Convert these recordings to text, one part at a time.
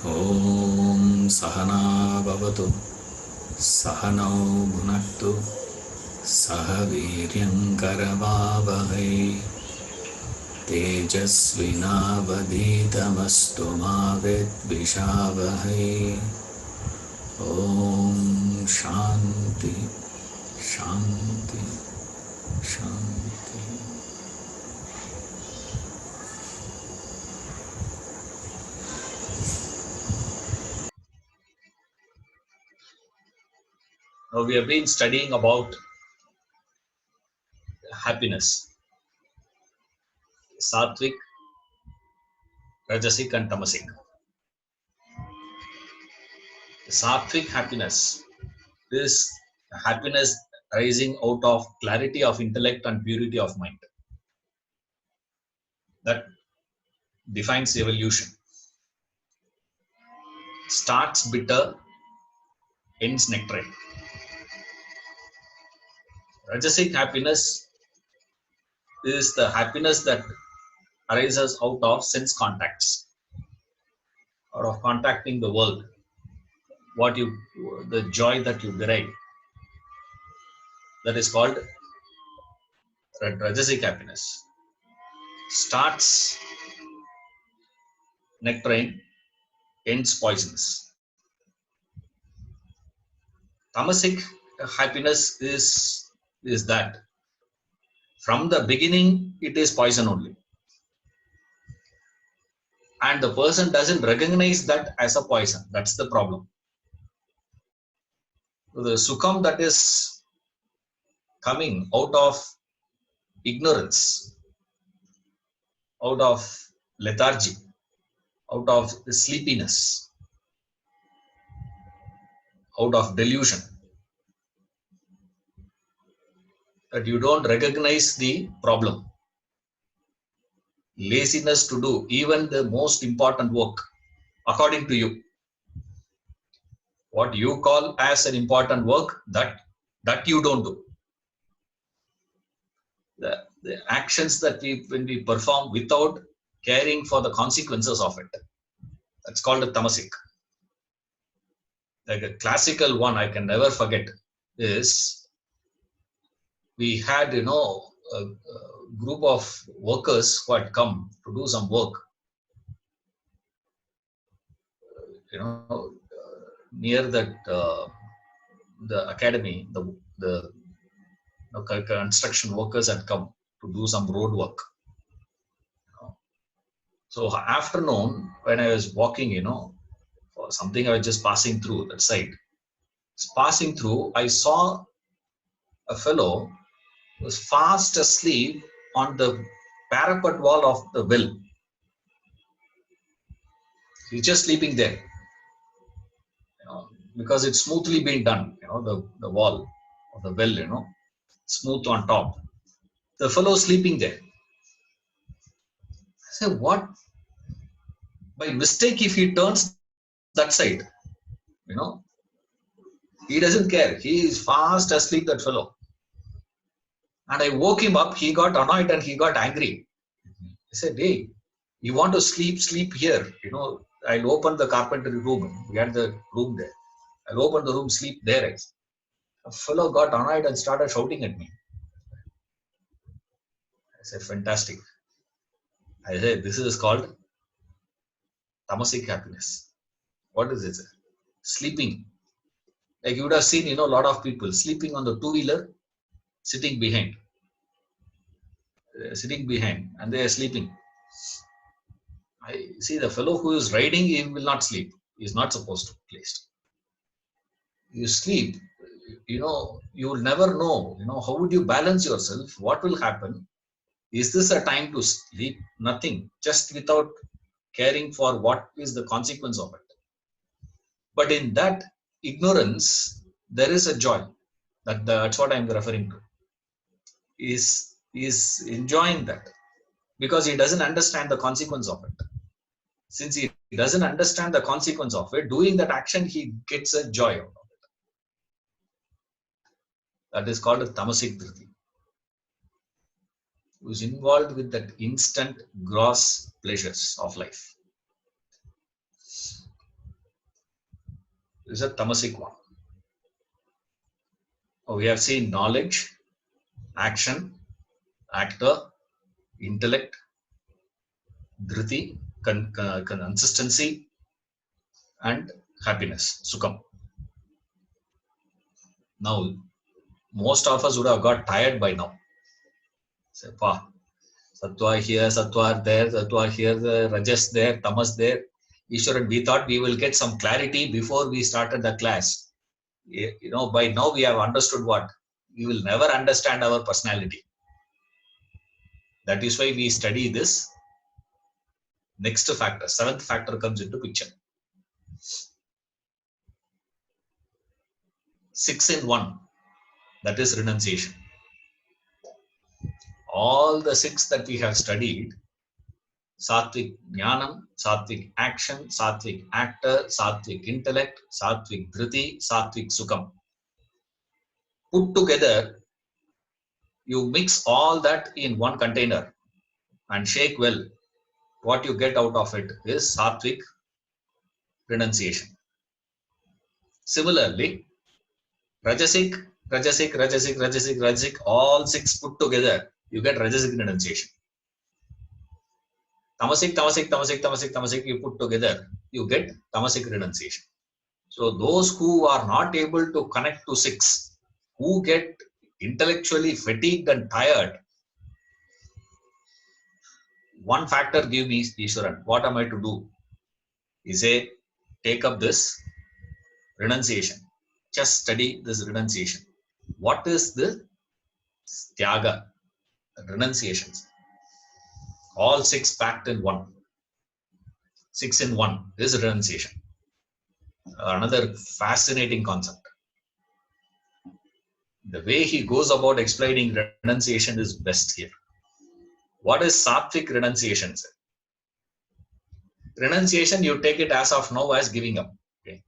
Om Sahana Bhavatu Sahanau Bhunaktu Sahaviryam Karavavahai Tejasvinavadhitamastu ma vidvishavahai. Om Shanti Shanti Shanti. Now we have been studying about happiness, Sattvik, Rajasik and Tamasik. Sattvik happiness is happiness arising out of clarity of intellect and purity of mind. That defines evolution. Starts bitter, ends nectarine. Rajasic happiness is the happiness that arises out of sense contacts, out of contacting the world. The joy that you derive, that is called Rajasic happiness. Starts nectarine, ends poisonous. Tamasic happiness is that from the beginning it is poison only, and the person doesn't recognize that as a poison. That's the problem. The sukham that is coming out of ignorance, out of lethargy, out of sleepiness, out of delusion, that you don't recognize the problem. Laziness to do even the most important work according to you. What you call as an important work, that you don't do. The actions that when we perform without caring for the consequences of it, that's called a tamasik. Like a classical one I can never forget is, we had a group of workers who had come to do some work near that the academy. The construction workers had come to do some road work. So afternoon, when I was walking, for something, I was just passing through that side. Passing through, I saw a fellow who was fast asleep on the parapet wall of the well. He's just sleeping there, because it's smoothly been done. The wall of the well, smooth on top. The fellow sleeping there. I said, what? By mistake, if he turns that side, he doesn't care. He is fast asleep, that fellow. And I woke him up. He got annoyed and he got angry. I said, hey, you want to sleep here. I'll open the carpentry room. We had the room there. I'll open the room, sleep there. A fellow got annoyed and started shouting at me. I said, fantastic. I said, this is called Tamasik happiness. What is it? Sleeping. Like you would have seen, a lot of people sleeping on the two-wheeler, sitting behind, and they are sleeping. I see the fellow who is riding, he will not sleep. He is not supposed to place. You sleep, you will never know, how would you balance yourself? What will happen? Is this a time to sleep? Nothing, just without caring for what is the consequence of it. But in that ignorance, there is a joy. That's what I'm referring to. Is enjoying that, because he doesn't understand the consequence of it. Since he doesn't understand the consequence of it, doing that action, he gets a joy out of it. That is called a Tamasik Tyaga, who is involved with that instant gross pleasures of life. is a Tamasik one. We have seen knowledge, action, actor, intellect, dhriti, consistency, and happiness, sukham. Now, most of us would have got tired by now. Say, Sattva here, Sattva there, Sattva here, Rajas there, Tamas there. Ishwaran, we thought we will get some clarity before we started the class. By now we have understood what? We will never understand our personality. That is why we study this. Next factor, seventh factor comes into picture. 6 in 1, that is renunciation. All the 6 that we have studied, Sattvik Jnanam, Sattvik Action, Sattvik Actor, Sattvik Intellect, Sattvik Dhriti, Sattvik Sukham. Put together, you mix all that in one container and shake well. What you get out of it is Sattvik Renunciation. Similarly, Rajasik, all 6 put together, you get Rajasik Renunciation. Tamasik, you put together, you get Tamasik Renunciation. So those who are not able to connect to 6, who get intellectually fatigued and tired, one factor give me, Ishwaran, what am I to do? He say, take up this renunciation. Just study this renunciation. What is the Tyaga? Renunciations. All 6 packed in one. 6 in 1 is renunciation. Another fascinating concept. The way he goes about explaining renunciation is best here. What is Satvik Renunciation? Renunciation, you take it as of now as giving up. Okay.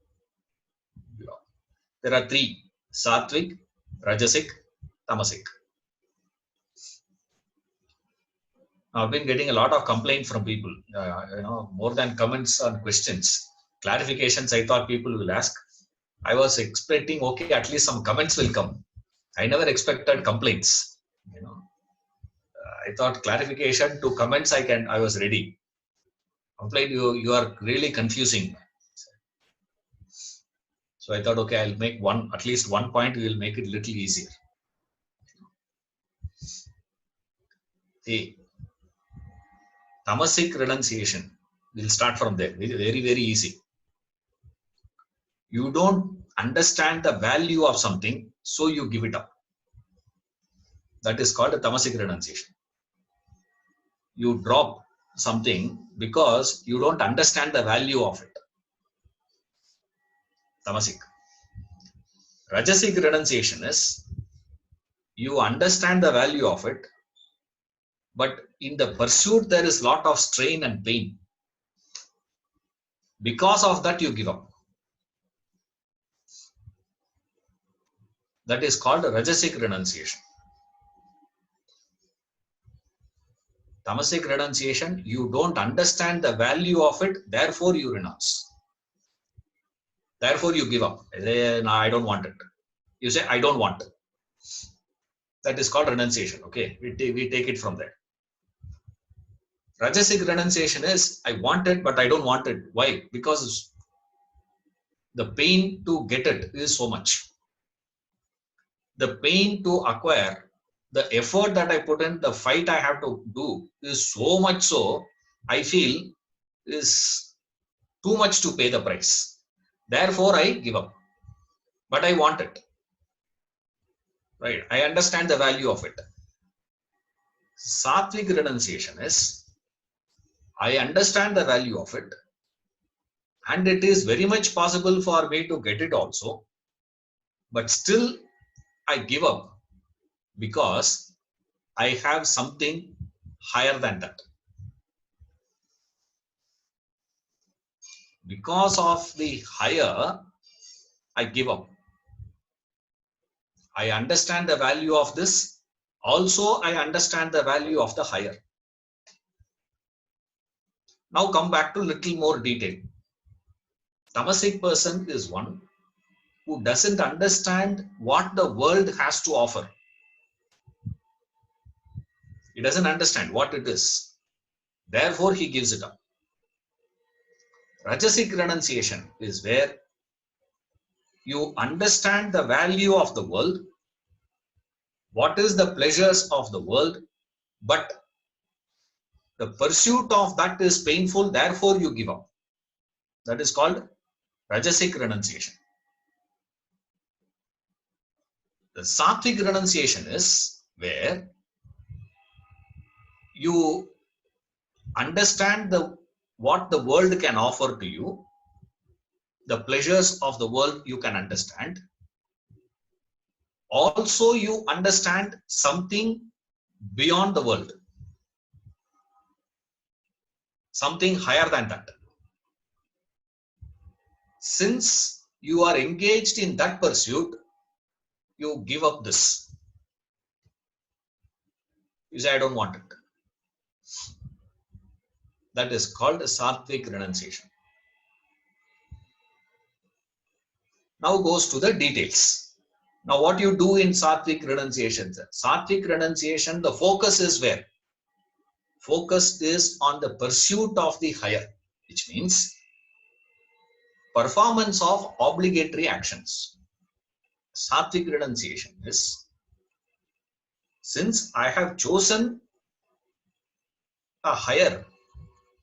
There are 3: Satvik, Rajasik, Tamasik. I've been getting a lot of complaints from people, more than comments on questions. Clarifications I thought people will ask. I was expecting, okay, at least some comments will come. I never expected complaints. I thought clarification to comments I was ready. Complaint, you are really confusing. So I thought, okay, I'll make at least one point, we will make it a little easier. A. Tamasik Renunciation. We'll start from there. Very, very easy. You don't understand the value of something, so you give it up. That is called a Tamasik Renunciation. You drop something because you don't understand the value of it. Tamasik. Rajasik Renunciation is you understand the value of it, but in the pursuit there is a lot of strain and pain. Because of that, you give up. That is called a Rajasik Renunciation. Tamasik Renunciation, you don't understand the value of it, therefore you renounce. Therefore you give up. No, I don't want it. You say, I don't want it. That is called renunciation. Okay, we take it from there. Rajasik Renunciation is, I want it, but I don't want it. Why? Because the pain to get it is so much. The pain to acquire, the effort that I put in, the fight I have to do is so much so, I feel is too much to pay the price. Therefore, I give up. But I want it. Right? I understand the value of it. Satvik Renunciation is, I understand the value of it, and it is very much possible for me to get it also, but still I give up because I have something higher than that. Because of the higher, I give up. I understand the value of this. Also, I understand the value of the higher. Now come back to little more detail. Tamasik person is one. who doesn't understand what the world has to offer. He doesn't understand what it is. Therefore, he gives it up. Rajasik renunciation is where you understand the value of the world, what is the pleasures of the world, but the pursuit of that is painful, therefore you give up. That is called Rajasik renunciation. The Satvik renunciation is where you understand what the world can offer to you, the pleasures of the world you can understand. Also, you understand something beyond the world, something higher than that. Since you are engaged in that pursuit, you give up this. You say, I don't want it. That is called a Satvik renunciation. Now goes to the details. Now what you do in Satvik renunciation? Satvik renunciation, the focus is where? Focus is on the pursuit of the higher, which means performance of obligatory actions. Satvik renunciation is, since I have chosen a higher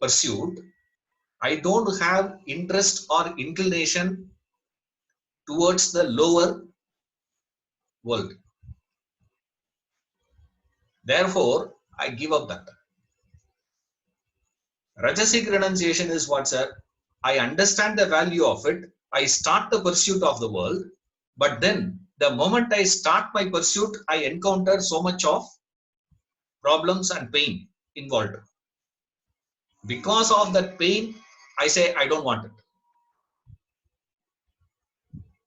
pursuit, I don't have interest or inclination towards the lower world. Therefore, I give up that. Rajasik renunciation is what, sir? I understand the value of it. I start the pursuit of the world. But then, the moment I start my pursuit, I encounter so much of problems and pain involved. Because of that pain, I say, I don't want it.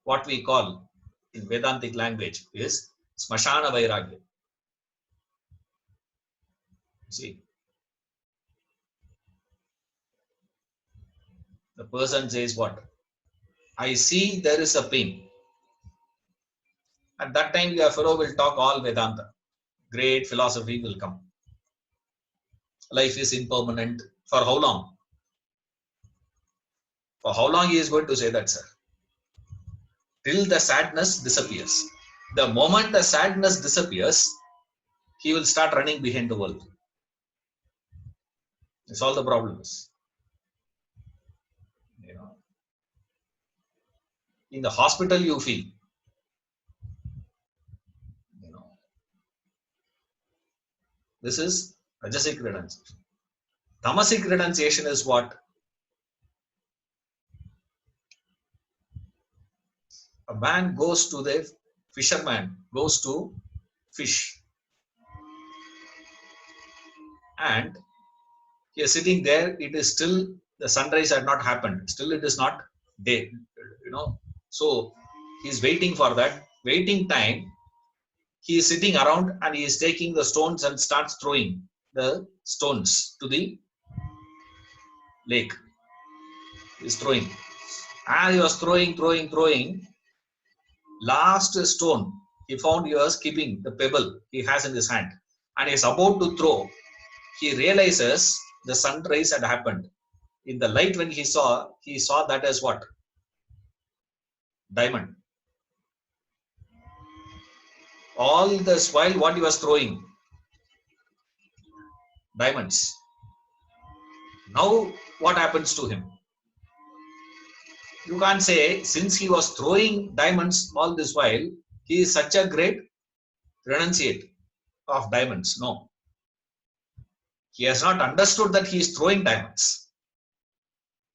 What we call in Vedantic language is smashana vairagya. See, the person says what? I see there is a pain. At that time, your fellow will talk all Vedanta. Great philosophy will come. Life is impermanent. For how long? For how long he is going to say that, sir? Till the sadness disappears. The moment the sadness disappears, he will start running behind the world. That's all the problem is. You know, in the hospital, you feel, this is Rajasik renunciation. Tamasik renunciation is what? A man goes to the fisherman, goes to fish, and he is sitting there. It is still, the sunrise had not happened. Still, it is not day. So he is waiting for that. Waiting time, he is sitting around and he is taking the stones and starts throwing the stones to the lake. He is throwing. And he was throwing. Last stone he found, he was keeping the pebble he has in his hand. And he is about to throw. He realizes the sunrise had happened. In the light when he saw that as what? Diamond. All this while what he was throwing? Diamonds. Now what happens to him? You can't say, since he was throwing diamonds all this while, he is such a great renunciate of diamonds. No. He has not understood that he is throwing diamonds.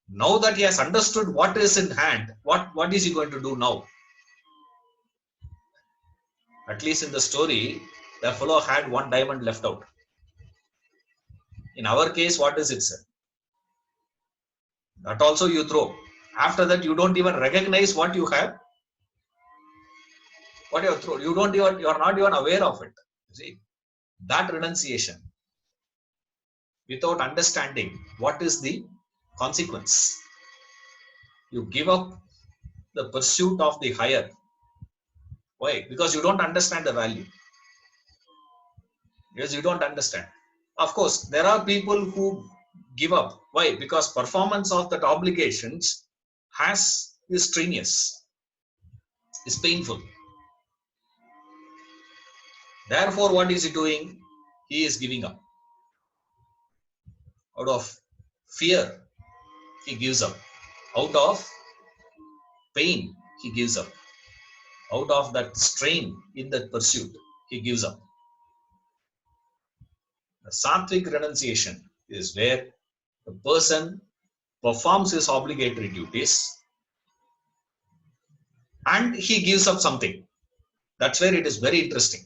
Now that he has understood what is in hand, what is he going to do now? At least in the story, the fellow had one diamond left out. In our case, what is it, sir? That also you throw. After that, you don't even recognize what you have. What you have thrown, you are not even aware of it. See, that renunciation, without understanding what is the consequence, you give up the pursuit of the higher. Why? Because you don't understand the value. Yes, you don't understand. Of course, there are people who give up. Why? Because performance of that obligations is strenuous, is painful. Therefore, what is he doing? He is giving up. Out of fear, he gives up. Out of pain, he gives up. Out of that strain in that pursuit, he gives up. The Satvik Renunciation is where the person performs his obligatory duties and he gives up something. That's where it is very interesting.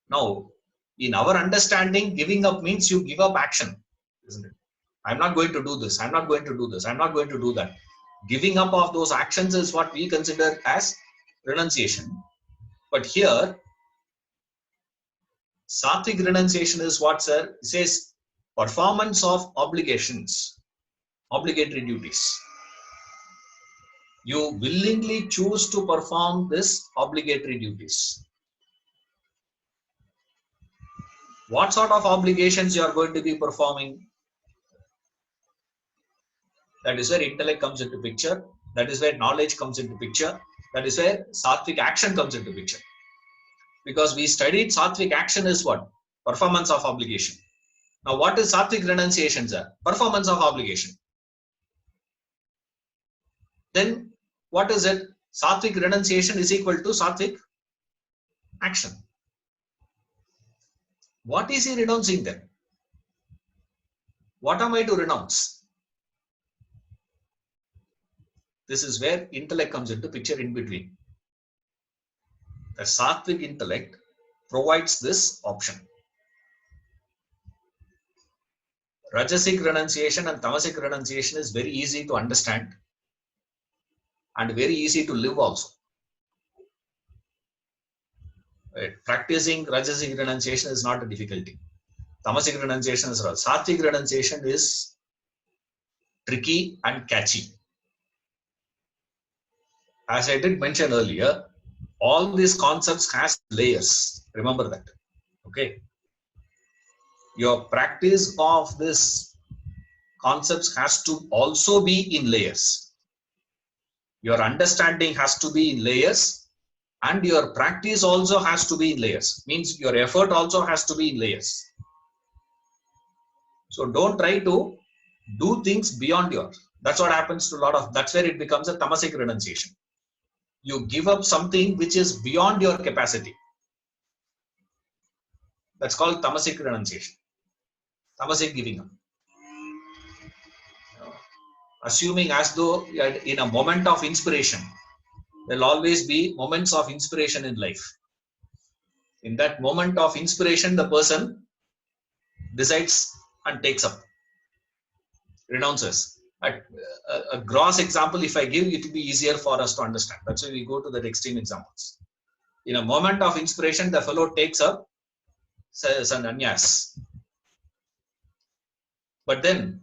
Now, in our understanding, giving up means you give up action, isn't it? I'm not going to do this. I'm not going to do this. I'm not going to do that. Giving up of those actions is what we consider as renunciation. But here, Satvik renunciation is what, sir? It says performance of obligations, obligatory duties. You willingly choose to perform this obligatory duties. What sort of obligations you are going to be performing? That is where intellect comes into picture. That is where knowledge comes into picture. That is where Satvik action comes into picture. Because we studied Satvik action is what? Performance of obligation. Now what is Satvik renunciation, sir? Performance of obligation. Then what is it? Satvik renunciation is equal to Satvik action. What is he renouncing then? What am I to renounce? This is where intellect comes into picture in between. The Satvik intellect provides this option. Rajasik renunciation and Tamasik renunciation is very easy to understand and very easy to live also. Right. Practicing Rajasik renunciation is not a difficulty. Tamasik renunciation is right. Satvik renunciation is tricky and catchy. As I did mention earlier, all these concepts has layers. Remember that. Okay. Your practice of this concepts has to also be in layers. Your understanding has to be in layers and your practice also has to be in layers. Means your effort also has to be in layers. So don't try to do things beyond yours. That's what happens to a lot of, that's where it becomes a Tamasik renunciation. You give up something which is beyond your capacity. That's called Tamasik renunciation. Tamasik giving up. Assuming as though in a moment of inspiration, there will always be moments of inspiration in life. In that moment of inspiration, the person decides and takes up, renounces. A gross example, if I give, it will be easier for us to understand. That's why we go to the extreme examples. In a moment of inspiration, the fellow takes up sannyas. But then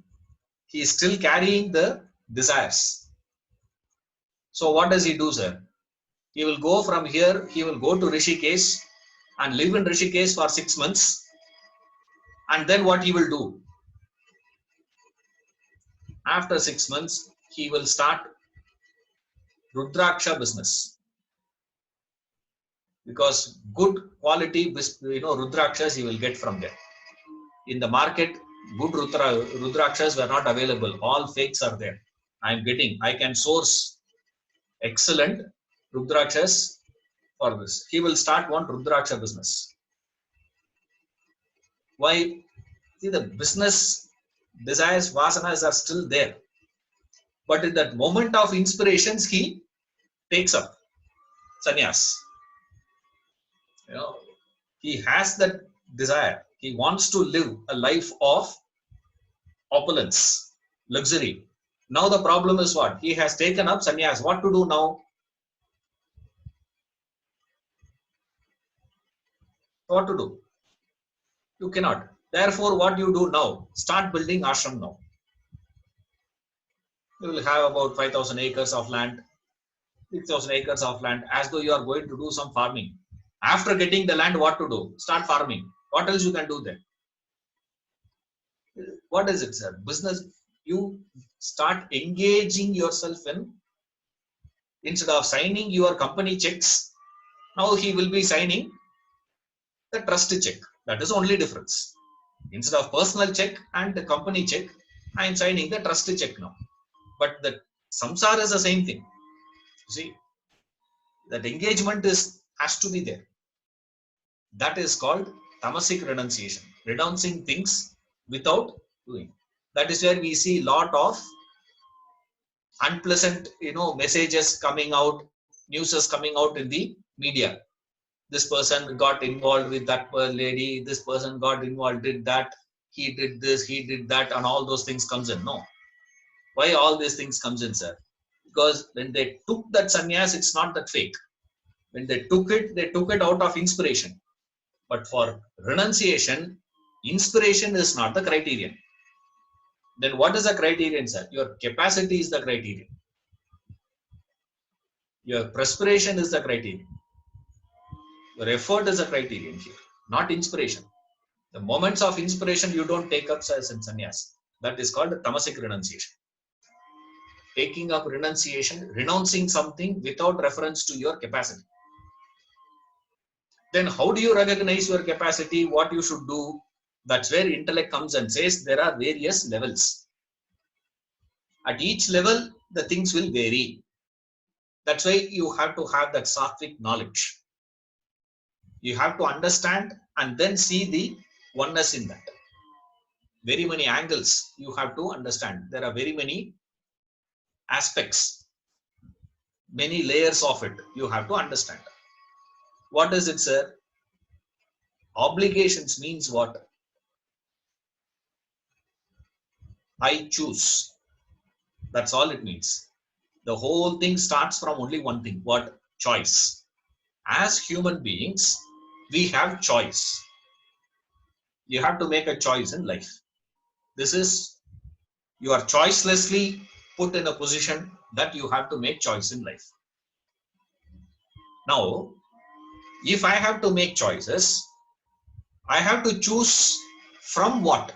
he is still carrying the desires. So what does he do, sir? He will go from here, he will go to Rishikesh and live in Rishikesh for 6 months. And then what he will do? After 6 months, he will start Rudraksha business. Because good quality, Rudrakshas he will get from there. In the market, good Rudrakshas were not available. All fakes are there. I can source excellent Rudrakshas for this. He will start one Rudraksha business. Why? See, the business desires, vasanas are still there. But in that moment of inspirations, he takes up sannyas. He has that desire. He wants to live a life of opulence, luxury. Now the problem is what? He has taken up sannyas. What to do now? What to do? You cannot. Therefore, what you do now? Start building ashram now. You will have about 5,000 acres of land, 6,000 acres of land, as though you are going to do some farming. After getting the land, what to do? Start farming. What else you can do then? What is it, sir? Business. You start engaging yourself in, instead of signing your company checks, now he will be signing the trust check. That is only difference. Instead of personal check and the company check, I am signing the trust check now. But the samsara is the same thing. See, that engagement has to be there. That is called Tamasik Renunciation, renouncing things without doing. That is where we see lot of unpleasant, messages coming out, news is coming out in the media. This person got involved with that lady, this person got involved, did that, he did this, he did that, and all those things comes in. No. Why all these things comes in, sir? Because when they took that sannyas, it's not that fake. When they took it out of inspiration. But for renunciation, inspiration is not the criterion. Then what is the criterion, sir? Your capacity is the criterion. Your perspiration is the criterion. Your effort is a criterion here, not inspiration. The moments of inspiration you don't take up as in sannyas. That is called Tamasik Renunciation. Taking up renunciation, renouncing something without reference to your capacity. Then how do you recognize your capacity, what you should do? That's where intellect comes and says there are various levels. At each level, the things will vary. That's why you have to have that Sattvik knowledge. You have to understand and then see the oneness in that. Very many angles you have to understand. There are very many aspects, many layers of it you have to understand. What is it, sir? Obligations means what? I choose. That's all it means. The whole thing starts from only one thing. What? Choice. As human beings, we have choice. You have to make a choice in life. This is, you are choicelessly put in a position that you have to make choice in life. Now, if I have to make choices, I have to choose from what?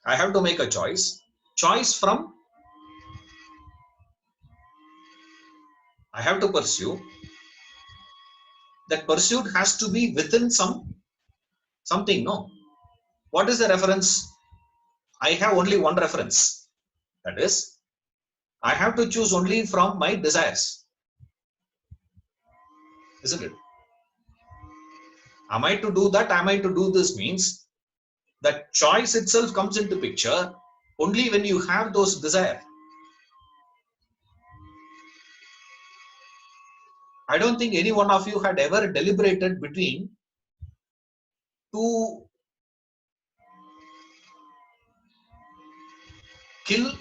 I have to make a choice. Choice from, I have to pursue. That pursuit has to be within something, no? What is the reference? I have only one reference. That is, I have to choose only from my desires. Isn't it? Am I to do that? Am I to do this? Means that choice itself comes into picture only when you have those desires. I don't think any one of you had ever deliberated between to kill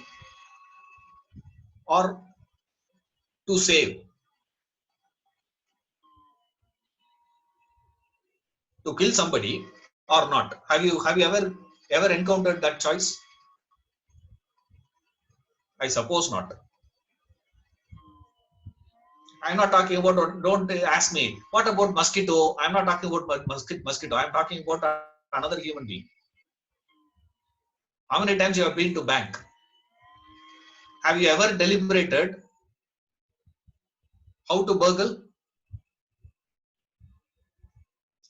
or to save. To kill somebody or not. Have you ever encountered that choice? I suppose not. I'm not talking about, don't ask me, what about mosquito? I'm not talking about mosquito. I'm talking about another human being. How many times you have been to bank? Have you ever deliberated how to burgle?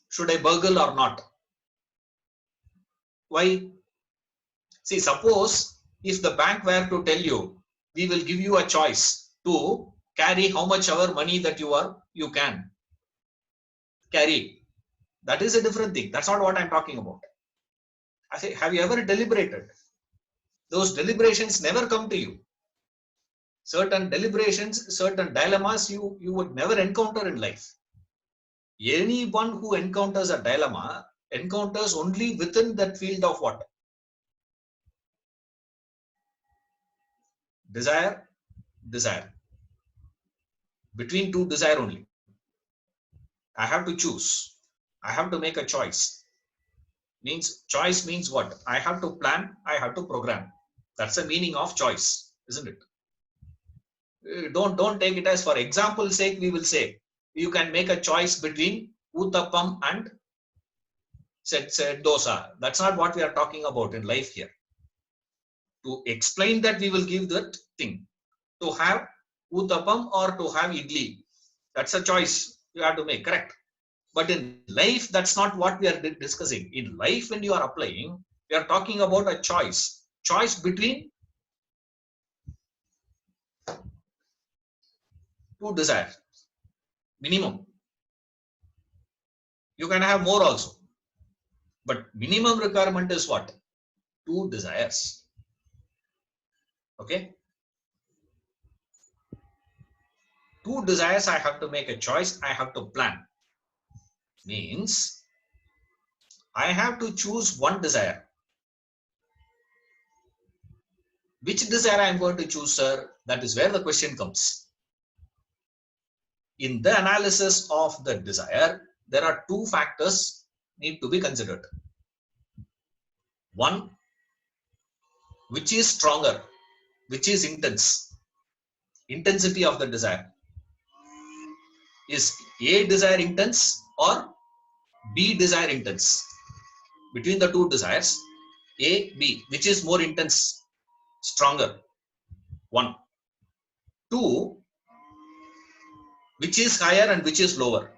Should I burgle or not? Why? See, suppose if the bank were to tell you, we will give you a choice to carry how much ever money that you can carry. That is a different thing. That's not what I'm talking about. I say, have you ever deliberated? Those deliberations never come to you. Certain deliberations, certain dilemmas you would never encounter in life. Anyone who encounters a dilemma encounters only within that field of what? Desire, desire. Between two desire only. I have to choose. I have to make a choice. Means choice means what? I have to plan, I have to program. That's the meaning of choice, isn't it? Don't take it as for example's sake. We will say you can make a choice between uttapam and said dosa. That's not what we are talking about in life here. To explain that, we will give that thing. To have uttapam or to have idli. That's a choice you have to make, correct? But in life, that's not what we are discussing. In life, when you are applying, we are talking about a choice. Choice between two desires. Minimum. You can have more also. But minimum requirement is what? Two desires. Okay? Two desires, I have to make a choice. I have to plan. Means I have to choose one desire. Which desire I am going to choose, sir? That is where the question comes. In the analysis of the desire, there are two factors need to be considered. One, which is stronger, which is intense. Intensity of the desire. Is A desire intense or B desire intense? Between the two desires, A, B, which is more intense, stronger? One. Two, which is higher and which is lower?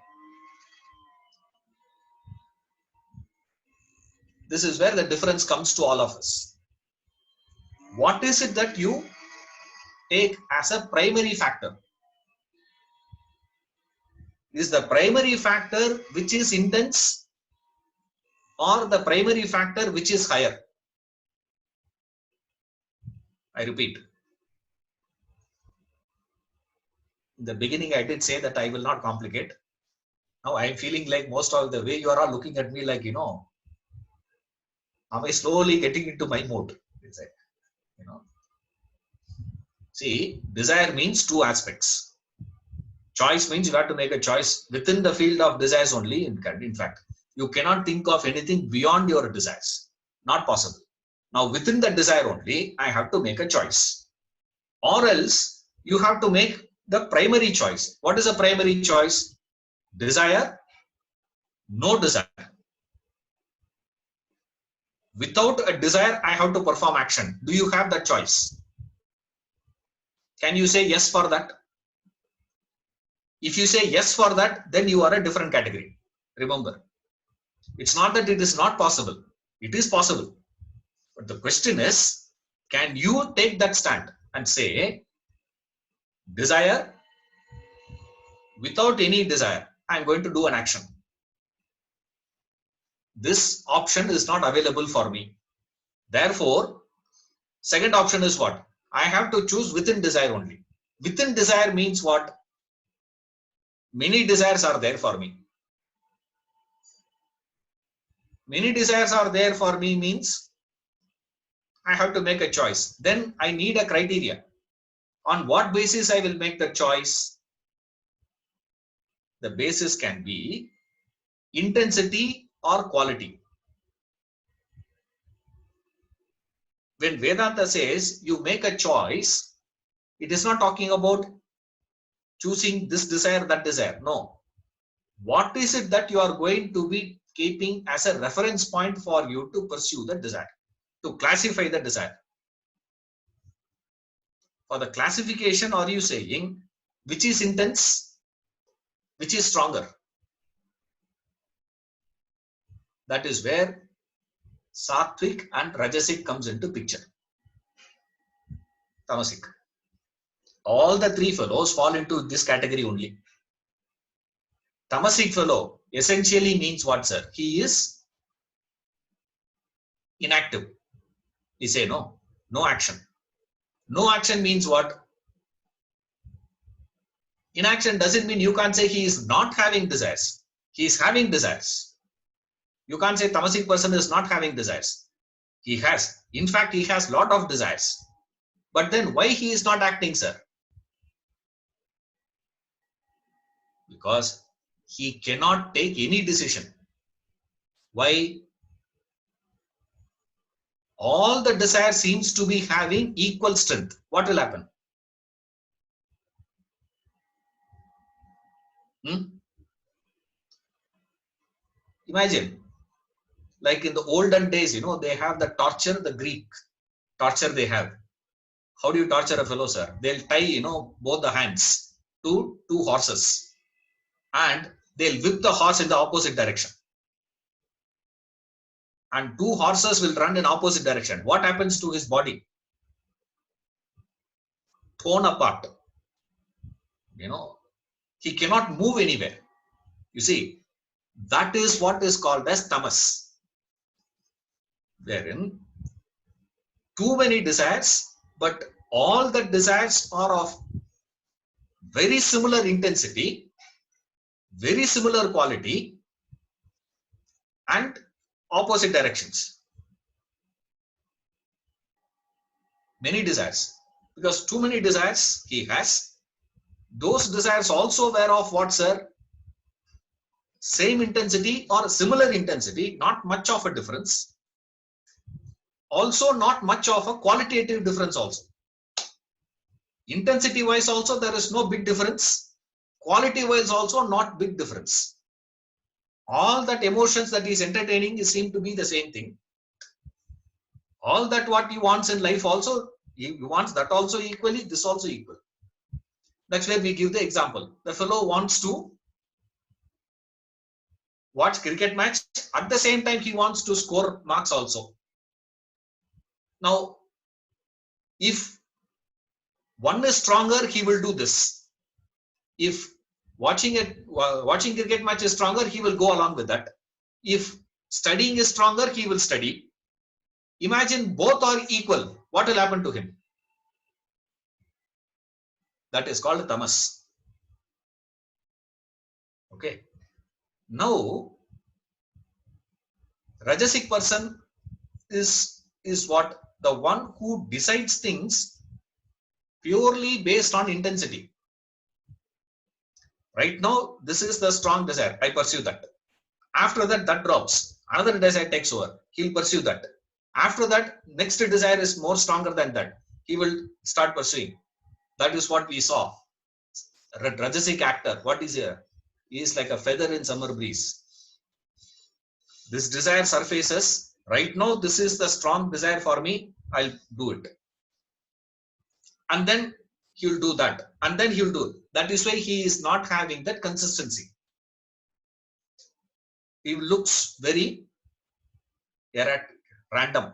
This is where the difference comes to all of us. What is it that you take as a primary factor? Is the primary factor which is intense or the primary factor which is higher? I repeat. In the beginning, I did say that I will not complicate. Now I am feeling like most of the way you are all looking at me like, am I slowly getting into my mode? See, desire means two aspects. Choice means you have to make a choice within the field of desires only. In fact, you cannot think of anything beyond your desires. Not possible. Now, within the desire only, I have to make a choice. Or else, you have to make the primary choice. What is a primary choice? Desire, no desire. Without a desire, I have to perform action. Do you have that choice? Can you say yes for that? If you say yes for that, then you are a different category. Remember, it's not that it is not possible. It is possible. But the question is, can you take that stand and say, desire, without any desire, I'm going to do an action. This option is not available for me. Therefore, second option is what? I have to choose within desire only. Within desire means what? Many desires are there for me. Many desires are there for me means I have to make a choice. Then I need a criteria. On what basis I will make the choice? The basis can be intensity or quality. When Vedanta says you make a choice, it is not talking about choosing this desire, that desire. No. What is it that you are going to be keeping as a reference point for you to pursue the desire, to classify the desire? For the classification, are you saying which is intense, which is stronger? That is where Sattvik and Rajasik comes into picture. Tamasik. All the three fellows fall into this category only. Tamasik fellow essentially means what, sir? He is inactive. We say no action. No action means what? Inaction doesn't mean you can't say he is not having desires. He is having desires. You can't say Tamasik person is not having desires. He has. In fact, he has lot of desires. But then why he is not acting, sir? Because he cannot take any decision. Why? all the desire seems to be having equal strength, what will happen? Imagine, like in the olden days, they have the torture, the Greek torture they have. How do you torture a fellow, sir? They'll tie, both the hands to two horses and they'll whip the horse in the opposite direction. And two horses will run in opposite direction. What happens to his body? Torn apart. He cannot move anywhere. You see, that is what is called as tamas, wherein too many desires, but all the desires are of very similar intensity, very similar quality, and opposite directions. Many desires, because too many desires he has. Those desires also were of what, sir? Same intensity or similar intensity, not much of a difference. Also not much of a qualitative difference also. Intensity wise also there is no big difference. Quality wise also not big difference. All that emotions that he is entertaining seem to be the same thing. All that what he wants in life also, he wants that also equally, this also equal. That's where we give the example. The fellow wants to watch cricket match. At the same time, he wants to score marks also. Now, if one is stronger, he will do this. If watching cricket match is stronger, he will go along with that. If studying is stronger, he will study. Imagine both are equal. What will happen to him? That is called tamas. Okay. Now, Rajasic person is what? The one who decides things purely based on intensity. Right now, this is the strong desire. I pursue that. After that, that drops. Another desire takes over. He'll pursue that. After that, next desire is more stronger than that. He will start pursuing. That is what we saw. Rajasic actor. What is here? He is like a feather in summer breeze. This desire surfaces. Right now, this is the strong desire for me. I'll do it. And then he'll do that. And then he'll do it. That is why he is not having that consistency. He looks very erratic, random.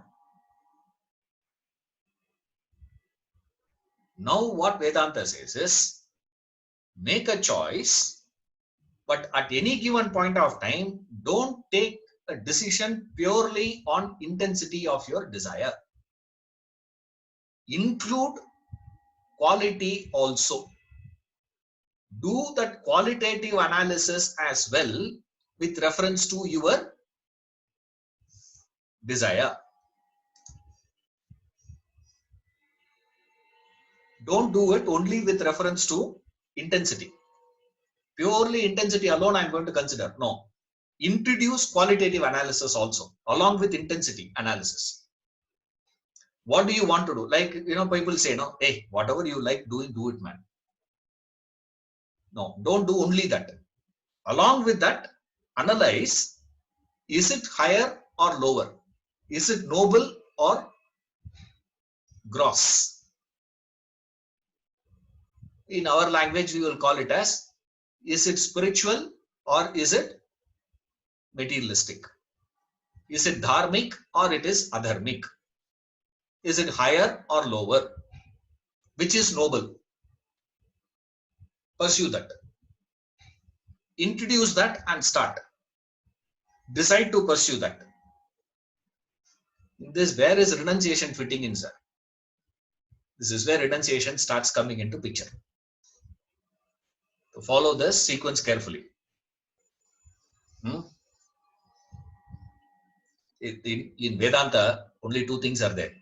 Now what Vedanta says is, make a choice, but at any given point of time, don't take a decision purely on intensity of your desire. Include quality also. Do that qualitative analysis as well with reference to your desire. Don't do it only with reference to intensity. Purely intensity alone I am going to consider. No. Introduce qualitative analysis also along with intensity analysis. What do you want to do? Like, people say, no, hey, whatever you like doing, do it, man. No, don't do only that. Along with that, analyze, is it higher or lower? Is it noble or gross? In our language, we will call it as, is it spiritual or is it materialistic? Is it dharmic or it is adharmic? Is it higher or lower? Which is noble? Pursue that. Introduce that and start. Decide to pursue that. This, where is renunciation fitting in, sir? This is where renunciation starts coming into picture. To follow this sequence carefully. In Vedanta, only two things are there.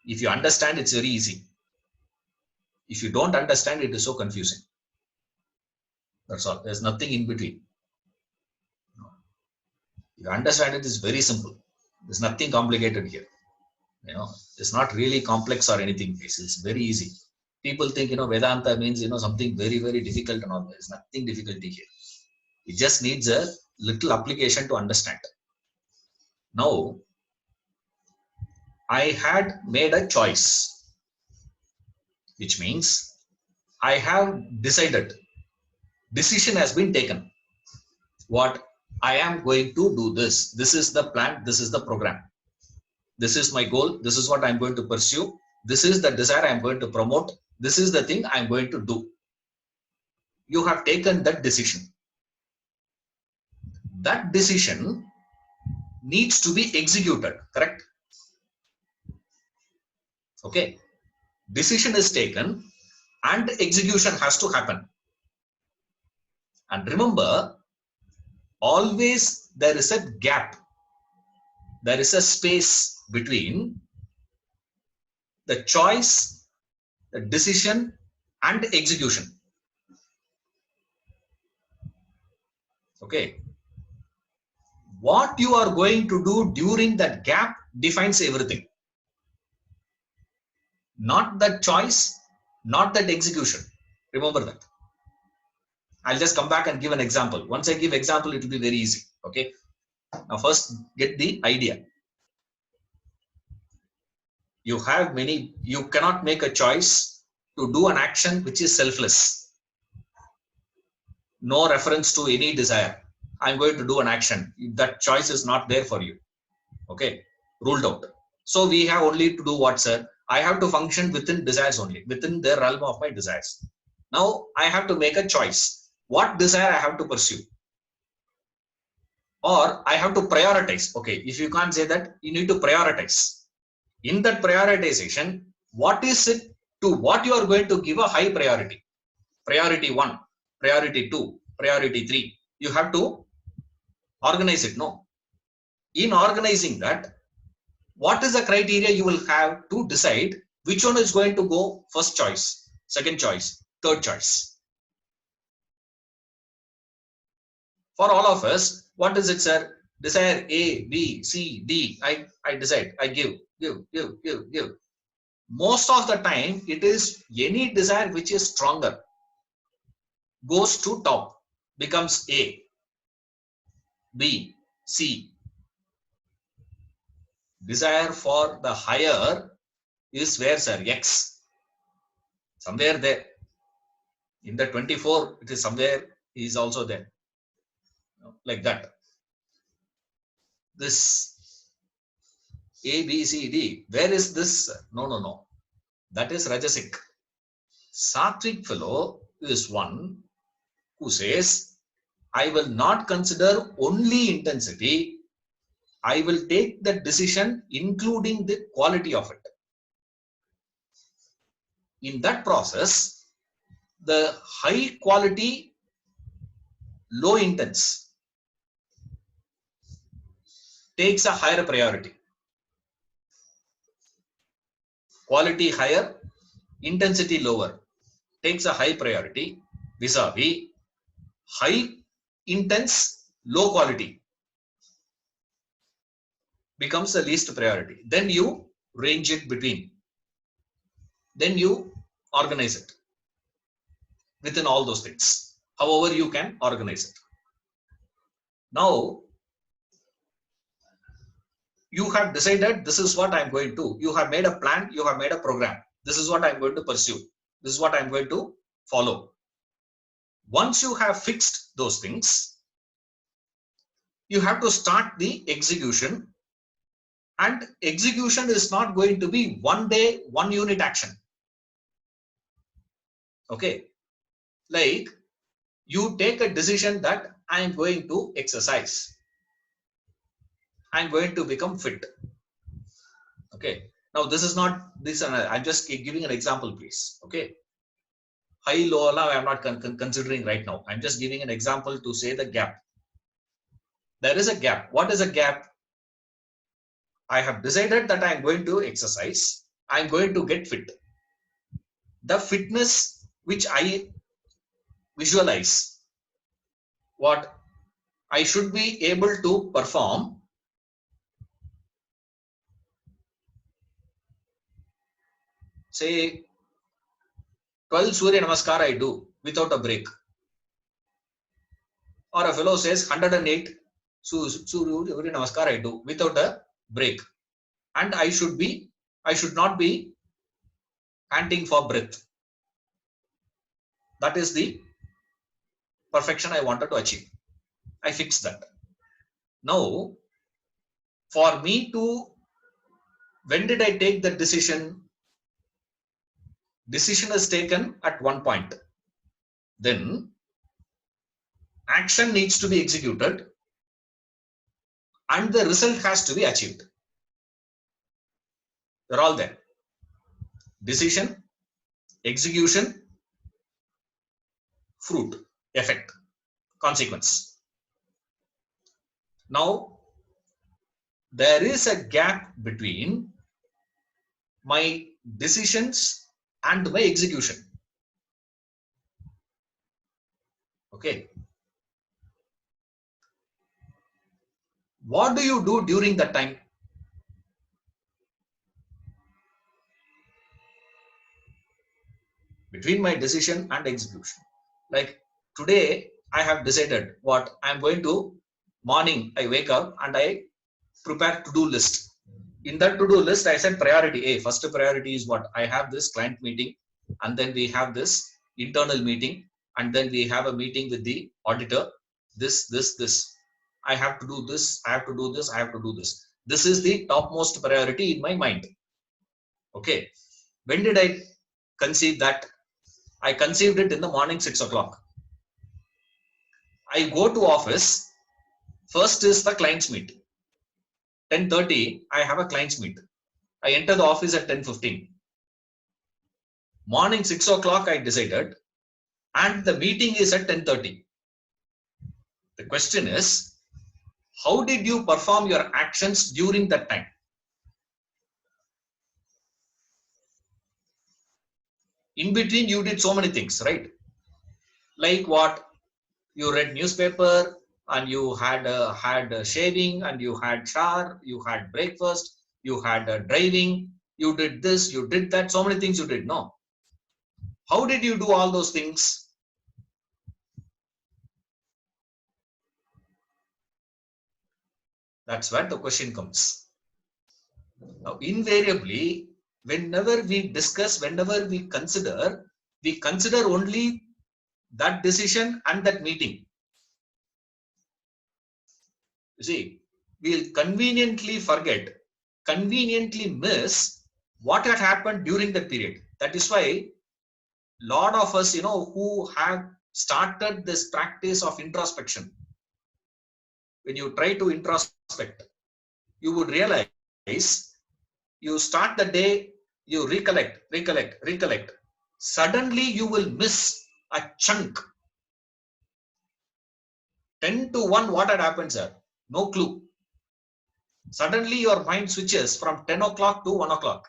If you understand, it's very easy. If you don't understand, it is so confusing. That's all. There's nothing in between. You understand it is very simple. There's nothing complicated here. It's not really complex or anything. It's very easy. People think, Vedanta means, something very, very difficult and all. There's nothing difficulty here. It just needs a little application to understand. Now, I had made a choice, which means I have decided. Decision has been taken. What? I am going to do this. This is the plan. This is the program. This is my goal. This is what I'm going to pursue. This is the desire I'm going to promote. This is the thing I'm going to do. You have taken that decision. That decision needs to be executed, correct? Okay. Decision is taken and execution has to happen. And remember, always there is a gap. There is a space between the choice, the decision, and execution. Okay. What you are going to do during that gap defines everything. Not that choice, not that execution. Remember that. I'll just come back and give an example. Once I give example, it will be very easy. Okay. Now first get the idea. You cannot make a choice to do an action which is selfless. No reference to any desire. I'm going to do an action. That choice is not there for you. Okay. Ruled out. So we have only to do what, sir? I have to function within desires only, within the realm of my desires. Now I have to make a choice. What desire I have to pursue? Or I have to prioritize. Okay, if you can't say that, you need to prioritize. In that prioritization, what is it to what you are going to give a high priority? Priority 1, priority 2, priority 3. You have to organize it, no? In organizing that, what is the criteria you will have to decide which one is going to go first choice, second choice, third choice? For all of us, what is it, sir? Desire A, B, C, D. I decide, I give. Most of the time, it is any desire which is stronger goes to top, becomes A, B, C. Desire for the higher is where, sir? X. Somewhere there. In the 24, it is somewhere, he is also there. Like that. This A, B, C, D. Where is this? No. That is Rajasik. Satvik fellow is one who says, I will not consider only intensity. I will take the decision including the quality of it. In that process, the high quality, low intense takes a higher priority. Quality higher, intensity lower takes a high priority vis-a-vis high intense, low quality becomes the least priority. Then you range it between. Then you organize it within all those things. However you can organize it. Now, you have decided this is what I'm going to. You have made a plan. You have made a program. This is what I'm going to pursue. This is what I'm going to follow. Once you have fixed those things, you have to start the execution. And execution is not going to be one day, one unit action. Okay. Like you take a decision that I am going to exercise. I'm going to become fit. Okay. Now this is not this. I'm just giving an example, please. Okay. High, low, I'm not considering right now. I'm just giving an example to say the gap. There is a gap. What is a gap? I have decided that I'm going to exercise. I'm going to get fit. The fitness which I visualize, what I should be able to perform say 12 Surya Namaskar I do without a break. Or a fellow says 108 Surya Namaskar I do without a break. And I should not be panting for breath. That is the perfection I wanted to achieve. I fixed that. Now, for me to, when did I take the decision? Decision is taken at one point. Then action needs to be executed and the result has to be achieved. They're all there. Decision, execution, fruit, effect, consequence. Now, there is a gap between my decisions and my execution. Okay. What do you do during that time? Between my decision and execution. Like today, I have decided what I'm going to, morning I wake up and I prepare to-do list. In that to-do list, I said priority A. First priority is what? I have this client meeting, and then we have this internal meeting, and then we have a meeting with the auditor. This. I have to do this, I have to do this, I have to do this. This is the topmost priority in my mind. Okay. When did I conceive that? I conceived it in the morning 6 o'clock. I go to office. First is the client's meet. 10:30, I have a client's meet. I enter the office at 10:15. Morning 6 o'clock, I decided, and the meeting is at 10:30. The question is, how did you perform your actions during that time? In between, you did so many things, right? Like what? You read newspaper, and you had a shaving, and you had shower, you had breakfast, you had driving, you did this, you did that, so many things you did. No. How did you do all those things? That's where the question comes. Now, invariably, whenever we discuss, whenever we consider only that decision and that meeting. You see, we'll conveniently forget, conveniently miss what had happened during that period. That is why a lot of us, who have started this practice of introspection, when you try to introspect, you would realize you start the day, you recollect. Suddenly you will miss a chunk. 10 to 1, what had happened, sir? No clue. Suddenly your mind switches from 10 o'clock to 1 o'clock.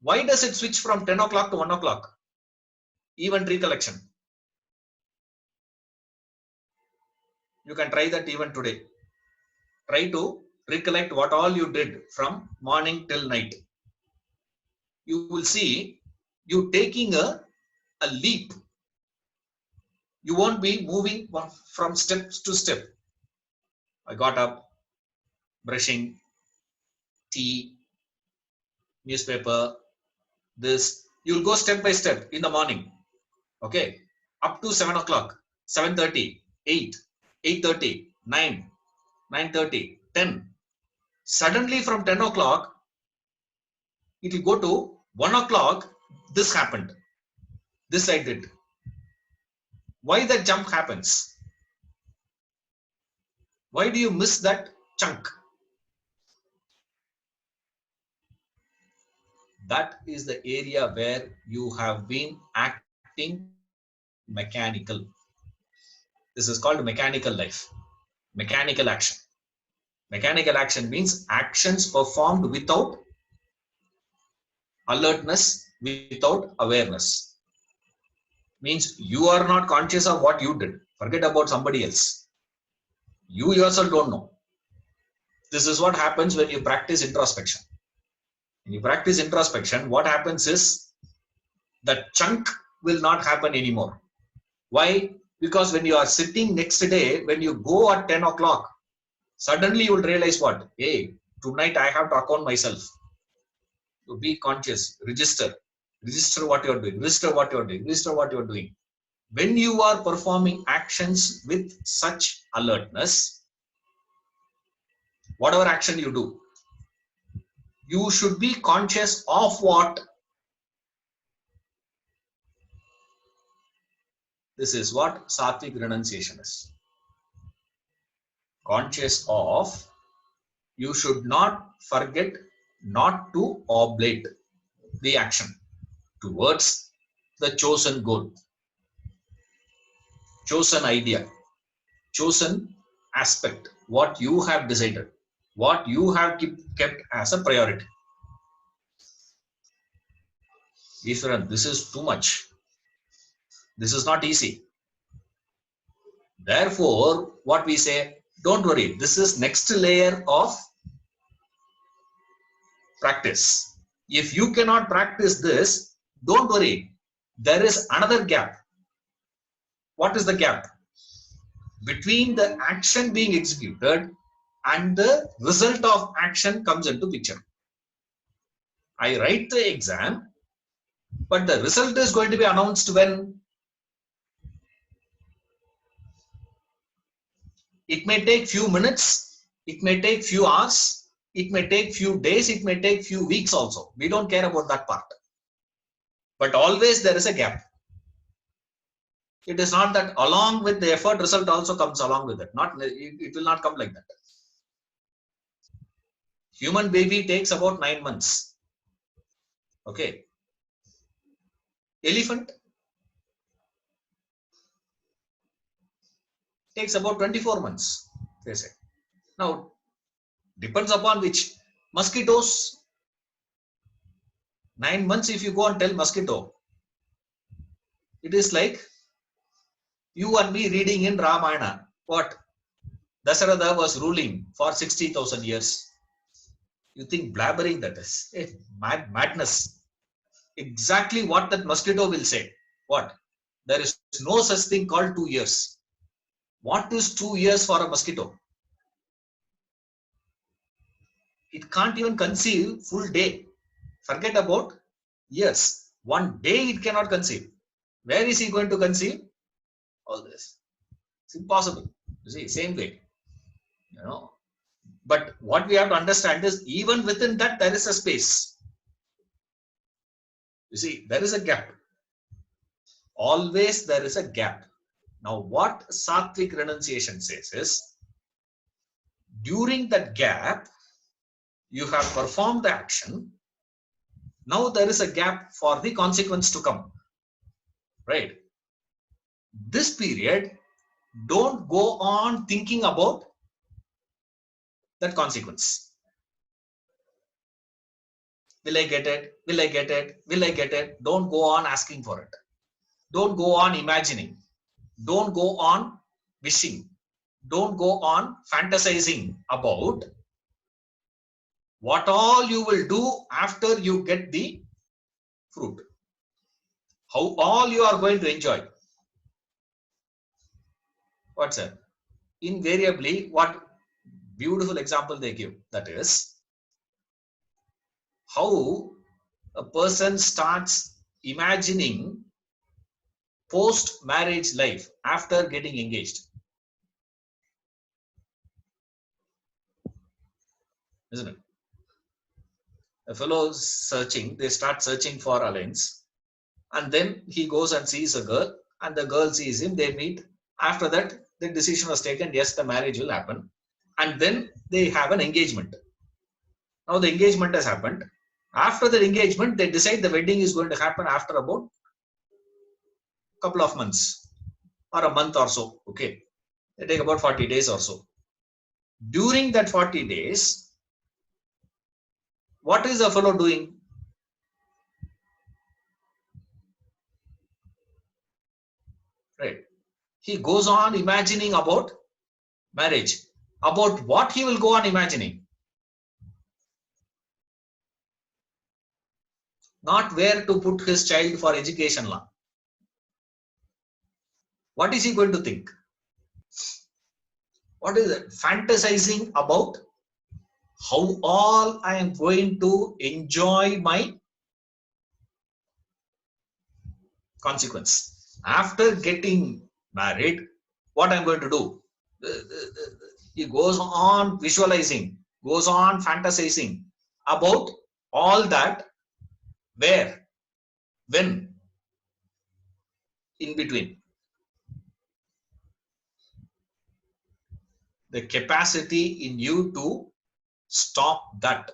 Why does it switch from 10 o'clock to 1 o'clock? Even recollection. You can try that even today. Try to recollect what all you did from morning till night. You will see you taking a leap. You won't be moving from step to step. I got up, brushing, tea, newspaper, this. You'll go step by step in the morning. Okay. Up to 7 o'clock, 7:30, 8, 8:30, 9, 9:30, 10. Suddenly from 10 o'clock, it will go to 1 o'clock. This happened. This I did. Why that jump happens? Why do you miss that chunk? That is the area where you have been acting mechanical. This is called mechanical life. Mechanical action. Mechanical action means actions performed without alertness, without awareness. Means you are not conscious of what you did. Forget about somebody else. You yourself don't know. This is what happens when you practice introspection. When you practice introspection, what happens is that chunk will not happen anymore. Why? Because when you are sitting next day, when you go at 10 o'clock, suddenly you will realize what? Hey, tonight I have to account myself. To be conscious, register what you are doing, register what you are doing, register what you are doing. When you are performing actions with such alertness, whatever action you do, you should be conscious of what. This is what Saatvik Renunciation is. Conscious of, you should not forget not to oblate the action towards the chosen goal, chosen idea, chosen aspect, what you have decided, what you have kept as a priority. Ishwaran, this is too much. This is not easy. Therefore, what we say, don't worry, this is next layer of practice. If you cannot practice this, don't worry. There is another gap. What is the gap? Between the action being executed and the result of action comes into picture. I write the exam, but the result is going to be announced when? It may take few minutes, it may take few hours, it may take few days, it may take few weeks also. We don't care about that part. But always there is a gap. It is not that along with the effort, result also comes along with it. It will not come like that. Human baby takes about 9 months. Okay. Elephant takes about 24 months, they say. Now, depends upon which. Mosquitoes, 9 months if you go and tell mosquito, it is like you and me reading in Ramayana. What? Dasaratha was ruling for 60,000 years. You think blabbering that is? Madness. Exactly what that mosquito will say. What? There is no such thing called 2 years. What is 2 years for a mosquito? It can't even conceive full day. Forget about years. One day it cannot conceive. Where is he going to conceive? All this. It's impossible. You see, same way. You know. But what we have to understand is even within that there is a space. You see, there is a gap. Always there is a gap. Now what Satvik Renunciation says is, during that gap, you have performed the action. Now there is a gap for the consequence to come. Right? This period, don't go on thinking about that consequence. Will I get it? Will I get it? Will I get it? Don't go on asking for it. Don't go on imagining. Don't go on wishing. Don't go on fantasizing about what all you will do after you get the fruit. How all you are going to enjoy. What's that? Invariably, what beautiful example they give, that is how a person starts imagining post-marriage life after getting engaged. Isn't it? A fellow searching, they start searching for alliance, and then he goes and sees a girl, and the girl sees him, they meet. After that, the decision was taken, yes, the marriage will happen. And then they have an engagement. Now the engagement has happened. After the engagement, they decide the wedding is going to happen after about a couple of months or a month or so. Okay. They take about 40 days or so. During that 40 days, what is the fellow doing? Right. He goes on imagining about marriage. About what he will go on imagining? not where to put his child for education. What is he going to think? What is it? Fantasizing about how all I am going to enjoy my consequence. After getting married, what I'm going to do? He goes on visualizing, goes on fantasizing about all that, where, when, in between. The capacity in you to stop that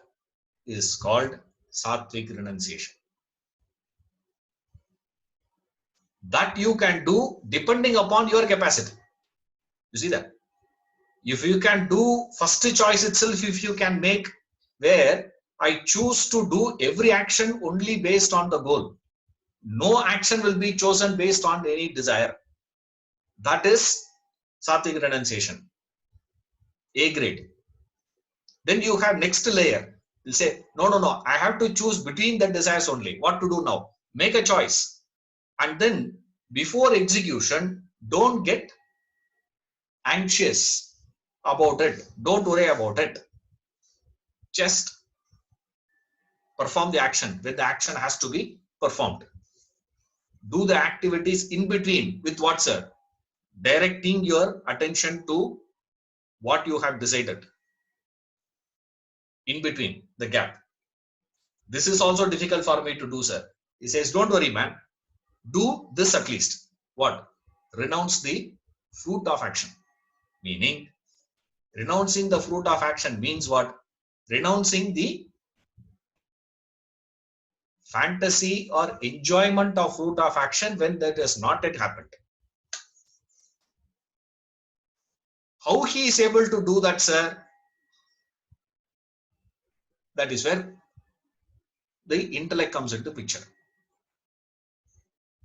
is called Satvik Renunciation. That you can do depending upon your capacity. You see that? If you can do first choice itself, if you can make where I choose to do every action only based on the goal. No action will be chosen based on any desire. That is Satvik Renunciation. A grade. Then you have next layer. You'll say, no, I have to choose between the desires only. What to do now? Make a choice. And then before execution, don't get anxious about it. Don't worry about it. Just perform the action when the action has to be performed. Do the activities in between with what, sir? Directing your attention to what you have decided. In between the gap. This is also difficult for me to do, sir. He says, don't worry, man. Do this at least. What? Renounce the fruit of action. Meaning, renouncing the fruit of action means what? Renouncing the fantasy or enjoyment of fruit of action when that has not yet happened. How he is able to do that, sir? That is where the intellect comes into picture.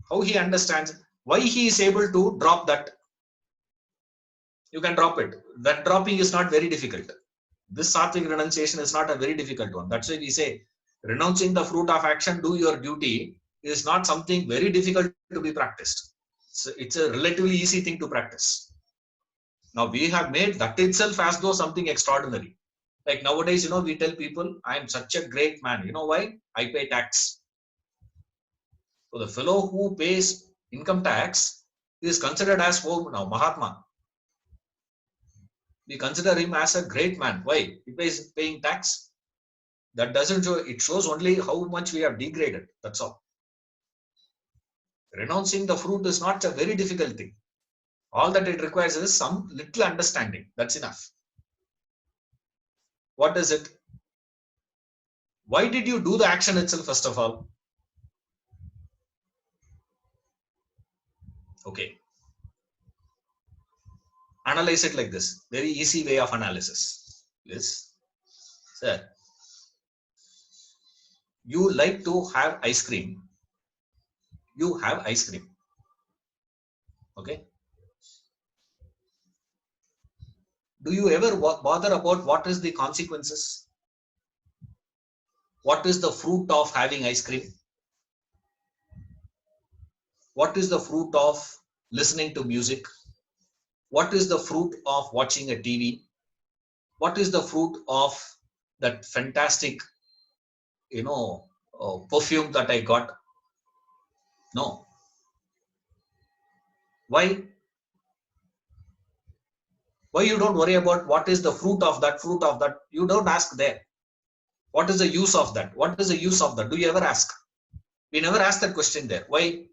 How he understands, why he is able to drop that. You can drop it. That dropping is not very difficult. This Satvik renunciation is not a very difficult one. That's why we say renouncing the fruit of action, do your duty, is not something very difficult to be practiced. So it's a relatively easy thing to practice. Now we have made that itself as though something extraordinary. Like nowadays, we tell people, I am such a great man. You know why? I pay tax. So the fellow who pays income tax is considered as now Mahatma. We consider him as a great man. Why? He pays paying tax. That doesn't show, it shows only how much we have degraded. That's all. Renouncing the fruit is not a very difficult thing. All that it requires is some little understanding. That's enough. What is it? Why did you do the action itself, first of all? Okay. Analyze it like this. Very easy way of analysis. Yes. Sir, you like to have ice cream. You have ice cream. Okay. Do you ever bother about what is the consequences? What is the fruit of having ice cream? What is the fruit of listening to music? What is the fruit of watching a TV? What is the fruit of that fantastic, perfume that I got? No. Why? Why you don't worry about what is the fruit of that, You don't ask there. What is the use of that? What is the use of that? Do you ever ask? We never ask that question there. Why?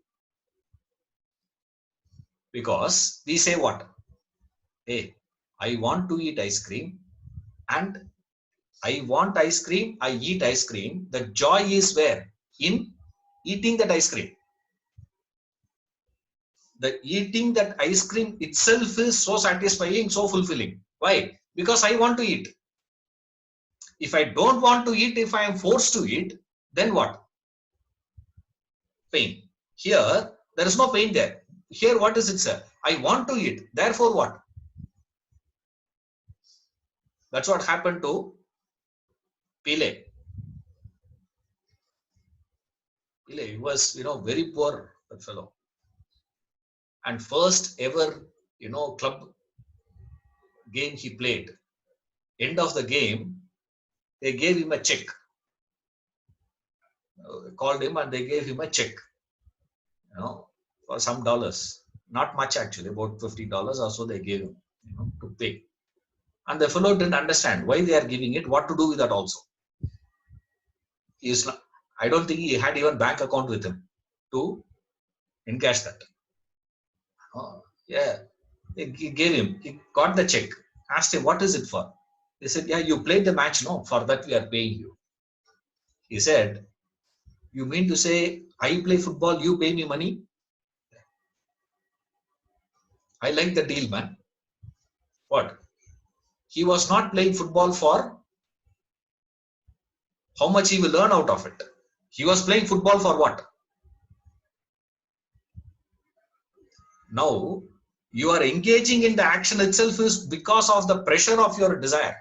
Because we say what? Hey, I want to eat ice cream and I want ice cream, I eat ice cream. The joy is where? In eating that ice cream. The eating that ice cream itself is so satisfying, so fulfilling. Why? Because I want to eat. If I don't want to eat, if I am forced to eat, then what? Pain. Here, there is no pain there. Here, what is it, sir? I want to eat. Therefore, what? That's what happened to Pele. He was, very poor, that fellow. And first ever, club game he played. End of the game, they gave him a check. Called him and they gave him a check, for some dollars. Not much actually, about $50 or so they gave him, to pay. And the fellow didn't understand why they are giving it, what to do with that also. I don't think he had even bank account with him to encash that. Yeah, he gave him. He got the check. Asked him, what is it for? They said, yeah, you played the match, no? For that we are paying you. He said, you mean to say I play football, you pay me money? I like the deal, man. What? He was not playing football for how much he will earn out of it. He was playing football for what? Now, you are engaging in the action itself is because of the pressure of your desire.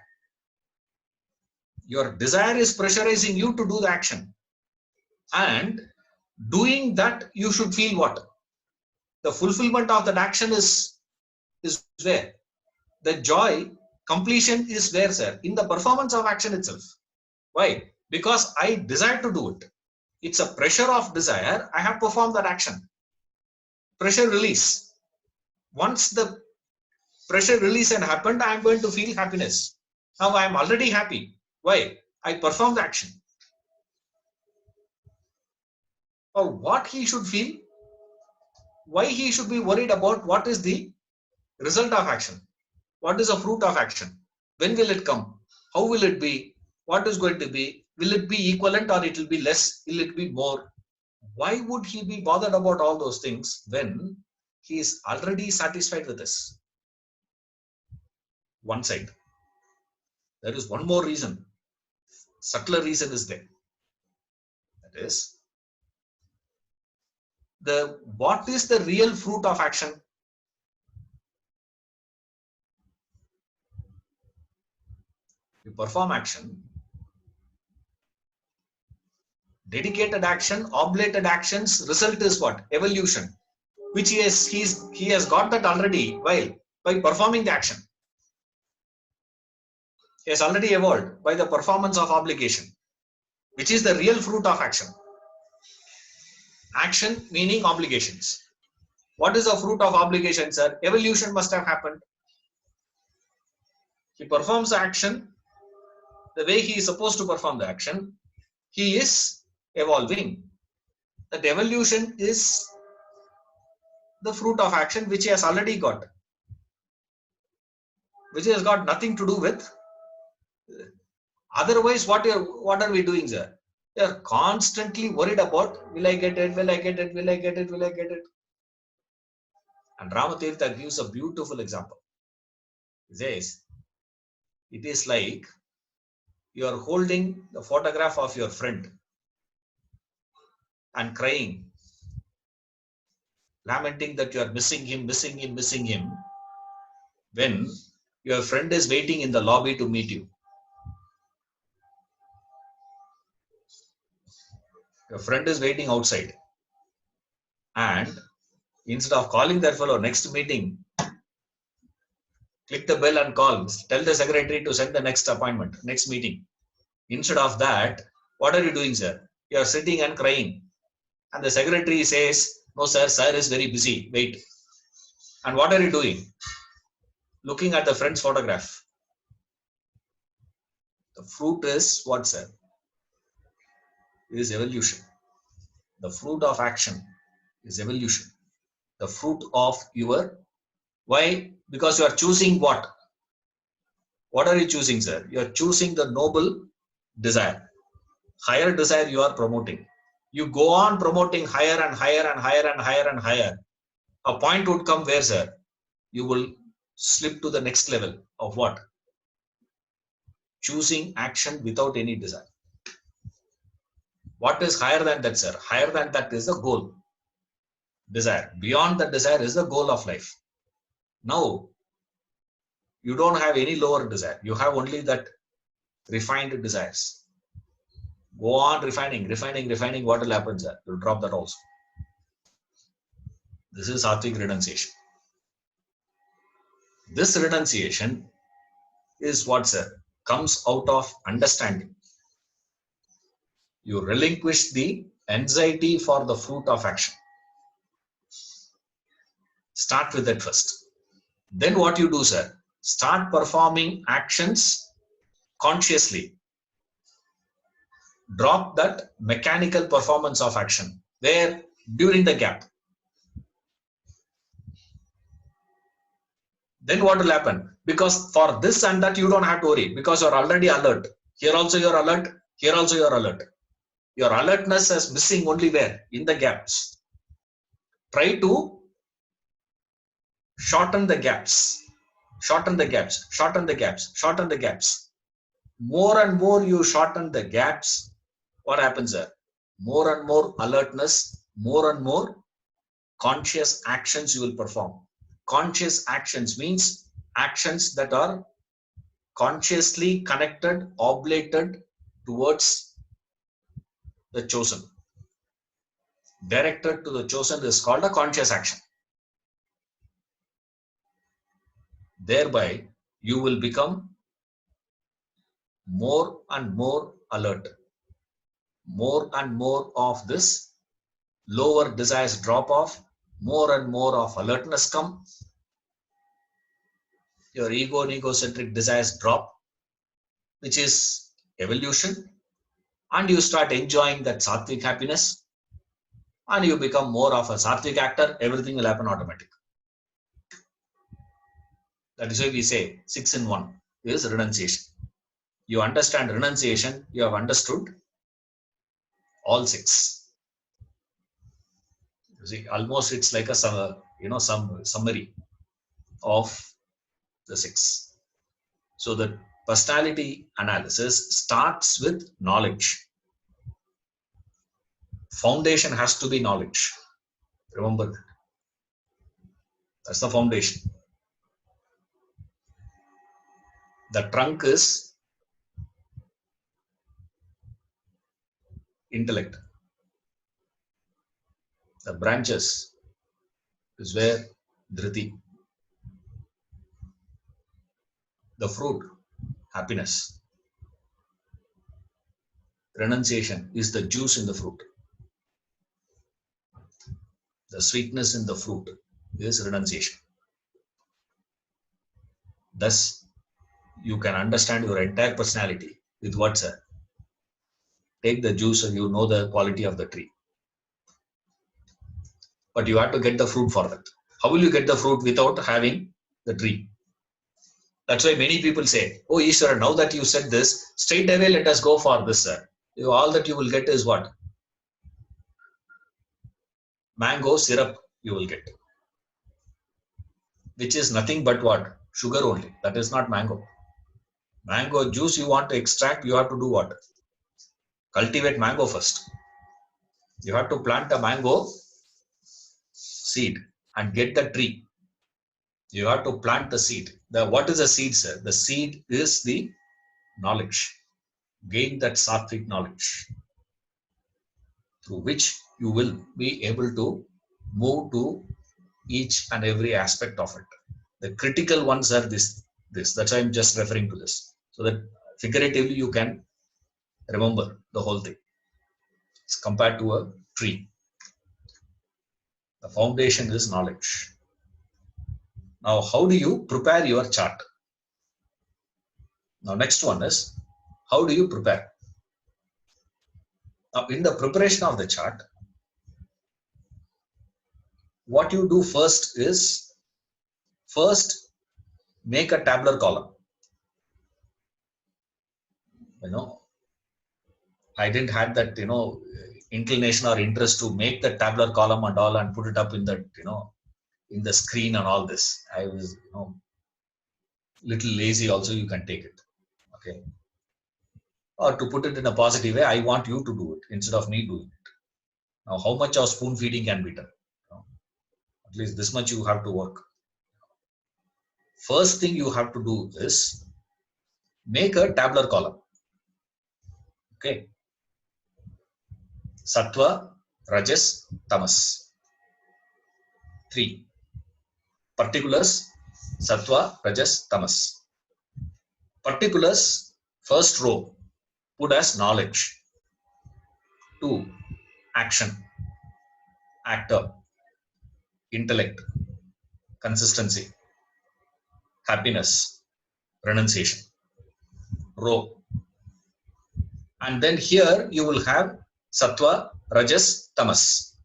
Your desire is pressurizing you to do the action. And doing that, you should feel what? The fulfillment of that action is where? The joy, completion is where, sir? In the performance of action itself. Why? Because I desire to do it. It's a pressure of desire. I have performed that action. Pressure release. Once the pressure release had happened, I am going to feel happiness. Now I am already happy. Why? I performed the action. Or what he should feel? Why he should be worried about what is the result of action? What is the fruit of action? When will it come? How will it be? What is going to be? Will it be equivalent or it will be less? Will it be more? Why would he be bothered about all those things when he is already satisfied with this? One side. There is one more reason. Subtler reason is there. That is, what is the real fruit of action? You perform action, dedicated action, oblated actions, result is what? Evolution, which he has got that already. Why? By performing the action. He has already evolved by the performance of obligation, which is the real fruit of action. Action meaning obligations. What is the fruit of obligation, sir? Evolution must have happened. He performs the action the way he is supposed to perform the action. He is evolving. That evolution is the fruit of action which he has already got, which has got nothing to do with. Otherwise, what are we doing, sir? We are constantly worried about, will I get it, will I get it, will I get it, will I get it? And Ramatirtha gives a beautiful example. He says, it is like you are holding the photograph of your friend and crying, lamenting that you are missing him, when your friend is waiting in the lobby to meet you. Your friend is waiting outside. And instead of calling that fellow next meeting, click the bell and call. Tell the secretary to send the next appointment, next meeting. Instead of that, what are you doing, sir? You are sitting and crying. And the secretary says, no, sir is very busy. Wait. And what are you doing? Looking at the friend's photograph. The fruit is what, sir? It is evolution. The fruit of action is evolution. The fruit of your, why? Because you are choosing what? What are you choosing, sir? You are choosing the noble desire. Higher desire you are promoting. You go on promoting higher and higher and higher and higher and higher. A point would come where, sir, you will slip to the next level of what? Choosing action without any desire. What is higher than that, sir? Higher than that is the goal. Desire. Beyond the desire is the goal of life. Now, you don't have any lower desire. You have only that refined desires. Go on refining. What will happen, sir? You'll drop that also. This is Saatvik Renunciation. This renunciation is what, sir? Comes out of understanding. You relinquish the anxiety for the fruit of action. Start with that first. Then what you do, sir? Start performing actions consciously. Drop that mechanical performance of action where during the gap. Then what will happen? Because for this and that you don't have to worry because you're already alert. Here also you're alert. Here also you're alert. Your alertness is missing only where? In the gaps. Try to shorten the gaps. Shorten the gaps. Shorten the gaps. Shorten the gaps. More and more you shorten the gaps. What happens there? More and more alertness. More and more conscious actions you will perform. Conscious actions means actions that are consciously connected, oblated towards the chosen. Directed to the chosen is called a conscious action. Thereby, you will become more and more alert. More and more of this lower desires drop off. More and more of alertness come. Your ego and egocentric desires drop, which is evolution. And you start enjoying that Satvik happiness. And you become more of a Satvik actor. Everything will happen automatically. That is why we say 6 in 1 is renunciation. You understand renunciation, you have understood all 6. You see, almost it's like a some summary of the 6. So the personality analysis starts with knowledge. Foundation has to be knowledge. Remember that. That's the foundation. The trunk is intellect. The branches is where dhriti. The fruit, happiness. Renunciation is the juice in the fruit. The sweetness in the fruit is renunciation. Thus, you can understand your entire personality with what, sir? Take the juice and you know the quality of the tree. But you have to get the fruit for that. How will you get the fruit without having the tree? That's why many people say, oh, Ishwara, now that you said this, straight away let us go for this, sir. All that you will get is what? Mango syrup you will get. Which is nothing but what? Sugar only. That is not mango. Mango juice you want to extract, you have to do what? Cultivate mango first. You have to plant a mango seed and get the tree. You have to plant the seed. What is the seed, sir? The seed is the knowledge. Gain that Satvik knowledge through which you will be able to move to each and every aspect of it. The critical ones are this. That's why I'm just referring to this. So that figuratively you can remember the whole thing. It's compared to a tree. The foundation is knowledge. Now, how do you prepare your chart? Now, next one is, how do you prepare? Now, in the preparation of the chart, what you do first is, make a tabular column. I didn't have that, inclination or interest to make the tabular column and all and put it up in that, in the screen and all this. I was, little lazy also, you can take it. Okay. Or to put it in a positive way, I want you to do it instead of me doing it. Now, how much of spoon feeding can be done? At least this much you have to work. First thing you have to do is make a tabular column. Okay. Sattva, Rajas, Tamas. 3. Particulars, Sattva, Rajas, Tamas. Particulars, first row, put as knowledge. 2. Action, actor, intellect, consistency, happiness, renunciation. Row. And then here you will have Sattva, Rajas, Tamas.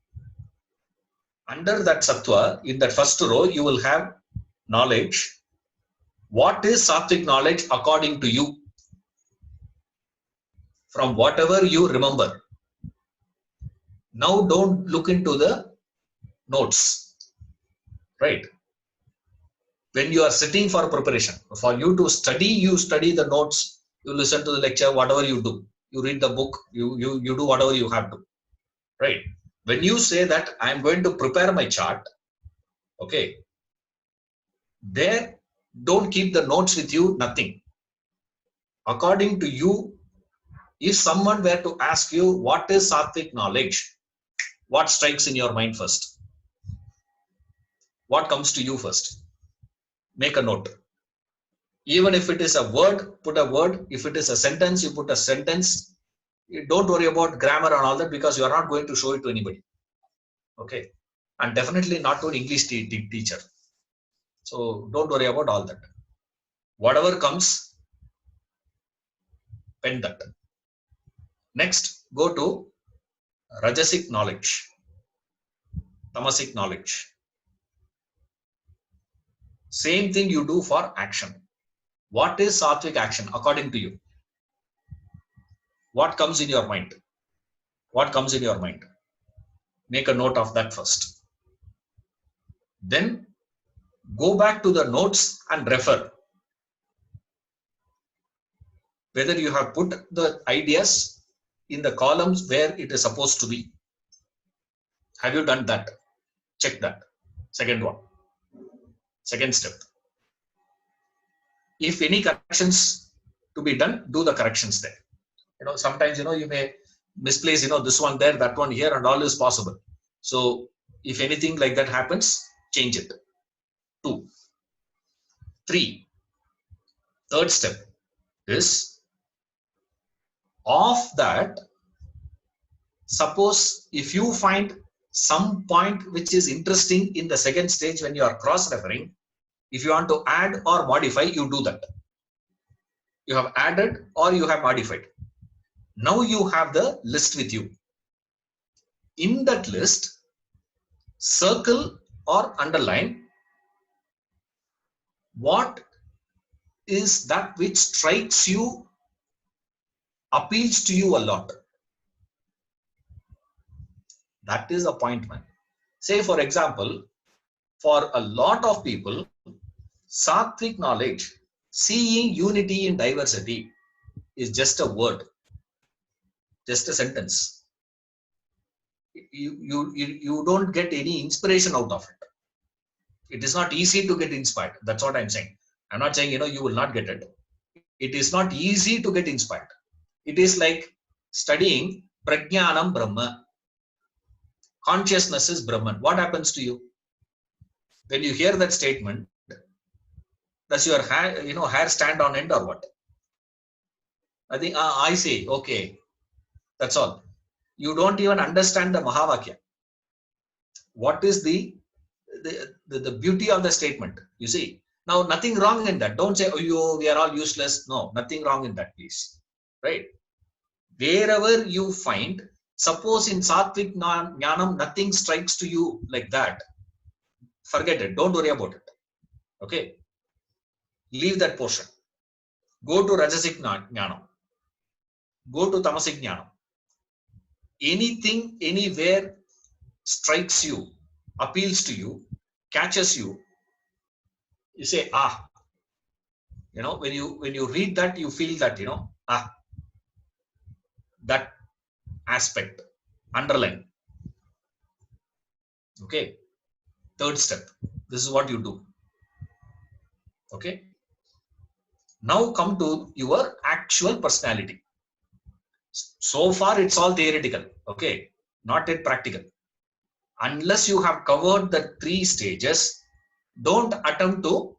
Under that Sattva, in that first row, you will have knowledge. What is Sattvik knowledge according to you? From whatever you remember. Now don't look into the notes, right? When you are sitting for preparation, for you to study, you study the notes, you listen to the lecture, whatever you do, you read the book, you do whatever you have to, right? When you say that I am going to prepare my chart, okay, there don't keep the notes with you, nothing. According to you, if someone were to ask you what is Sattvik knowledge, what strikes in your mind first? What comes to you first? Make a note. Even if it is a word, put a word. If it is a sentence, you put a sentence. Don't worry about grammar and all that, because you are not going to show it to anybody. Okay. And definitely not to an English teacher. So don't worry about all that. Whatever comes, pen that. Next, go to Rajasik knowledge, Tamasik knowledge. Same thing you do for action. What is Sattvik action according to you? What comes in your mind? What comes in your mind? Make a note of that first. Then go back to the notes and refer. Whether you have put the ideas in the columns where it is supposed to be. Have you done that? Check that. Second one. Second step. If any corrections to be done, do the corrections there. Sometimes, you may misplace, this one there, that one here, and all is possible. So if anything like that happens, change it. 2. 3. Third step is, of that, suppose if you find some point which is interesting in the second stage when you are cross-referring, if you want to add or modify, you do that. You have added or you have modified. Now you have the list with you. In that list, circle or underline what is that which strikes you, appeals to you a lot. That is a point, man. Say, for example, for a lot of people, Sattvik knowledge, seeing unity in diversity, is just a word, just a sentence. You don't get any inspiration out of it. It is not easy to get inspired. That's what I'm saying. I'm not saying, you will not get it. It is not easy to get inspired. It is like studying Prajnanam Brahma. Consciousness is Brahman. What happens to you? When you hear that statement, does your hair stand on end or what? I think, I say, okay, that's all. You don't even understand the Mahavakya. What is the beauty of the statement? You see, now nothing wrong in that. Don't say, oh, we are all useless. No, nothing wrong in that, please. Right? Wherever you find, suppose in Sattvik Jnanam, nothing strikes to you like that. Forget it. Don't worry about it. Okay? Leave that portion. Go to Rajasik Jnanam. Go to Tamasik Jnanam. Anything, anywhere strikes you, appeals to you, catches you, you say, when you read that, you feel that, that aspect, underline. Okay. Third step. This is what you do. Okay. Now come to your actual personality. So far, it's all theoretical. Okay. not yet practical. Unless you have covered the 3 stages, don't attempt to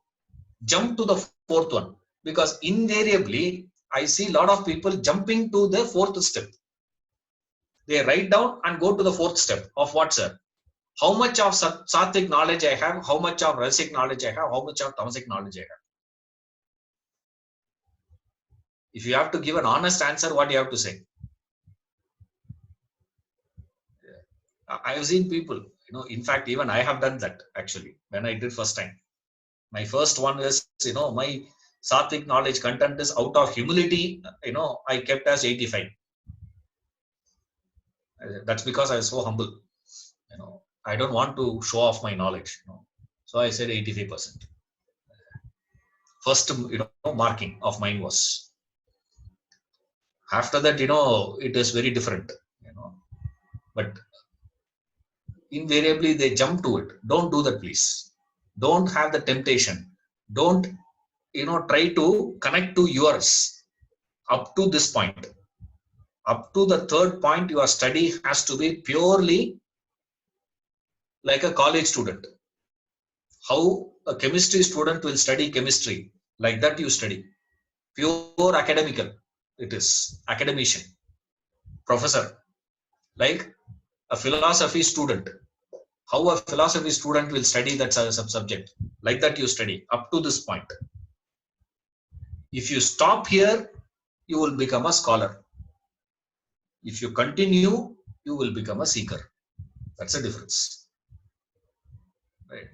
jump to the 4th one, because invariably I see a lot of people jumping to the 4th step. They write down and go to the 4th step of what, sir? How much of Satvik knowledge I have, how much of Rajasik knowledge I have, how much of Tamasik knowledge I have. If you have to give an honest answer, what do you have to say? I have seen people, in fact, even I have done that actually when I did first time. My first one is, my Satvik knowledge content is out of humility, I kept as 85. That's because I was so humble. I don't want to show off my knowledge. So I said 85%. First, marking of mine was. After that, it is very different. But invariably they jump to it. Don't do that, please. Don't have the temptation. Don't, try to connect to yours up to this point. Up to the 3rd point, your study has to be purely like a college student. How a chemistry student will study chemistry, like that you study. Pure academical, it is academician, professor. Like a philosophy student, how a philosophy student will study that subject, like that you study up to this point. If you stop here, you will become a scholar. If you continue, you will become a seeker. That's the difference, right?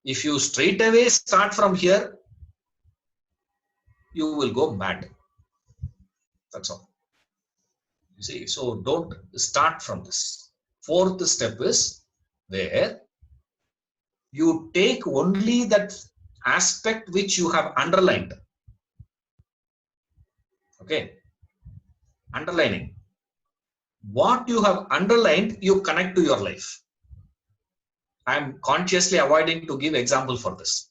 If you straight away start from here, you will go mad. That's all. You see, so don't start from this. 4th step is where you take only that aspect which you have underlined. Okay, underlining. What you have underlined, you connect to your life. I am consciously avoiding to give example for this.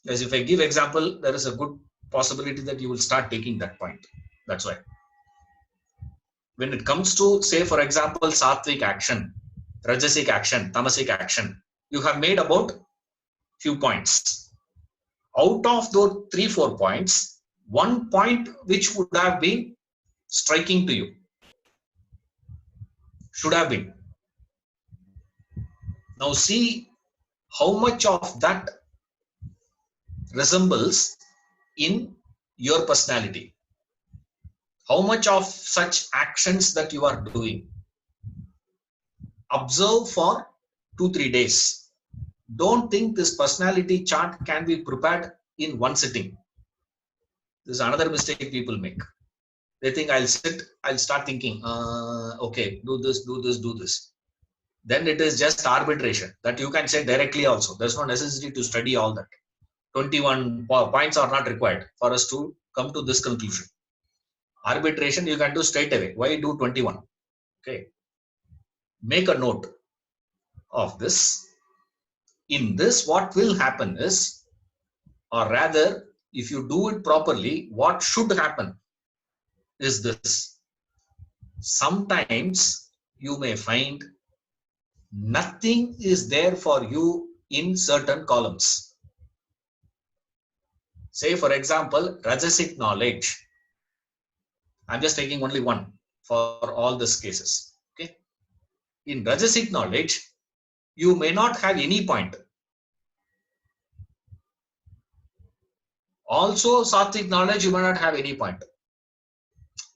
Because if I give example, there is a good possibility that you will start taking that point. That's why. When it comes to, say, for example, Satvik action, Rajasik action, Tamasik action, you have made about few points. Out of those 3-4 points, 1 point which would have been striking to you, should have been. Now see how much of that resembles in your personality. How much of such actions that you are doing. Observe for 2-3 days. Don't think this personality chart can be prepared in one sitting. This is another mistake people make. They think I'll sit, I'll start thinking, okay, do this, do this, do this. Then it is just arbitration that you can say directly also. There's no necessity to study all that. 21 points are not required for us to come to this conclusion. Arbitration you can do straight away. Why do 21? Okay. Make a note of this. In this, what will happen is, or rather, if you do it properly, what should happen is this. Sometimes you may find nothing is there for you in certain columns. Say, for example, Rajasik knowledge. I'm just taking only one for all these cases. Okay. In Rajasik knowledge, you may not have any point. Also, Satvik knowledge, you may not have any point.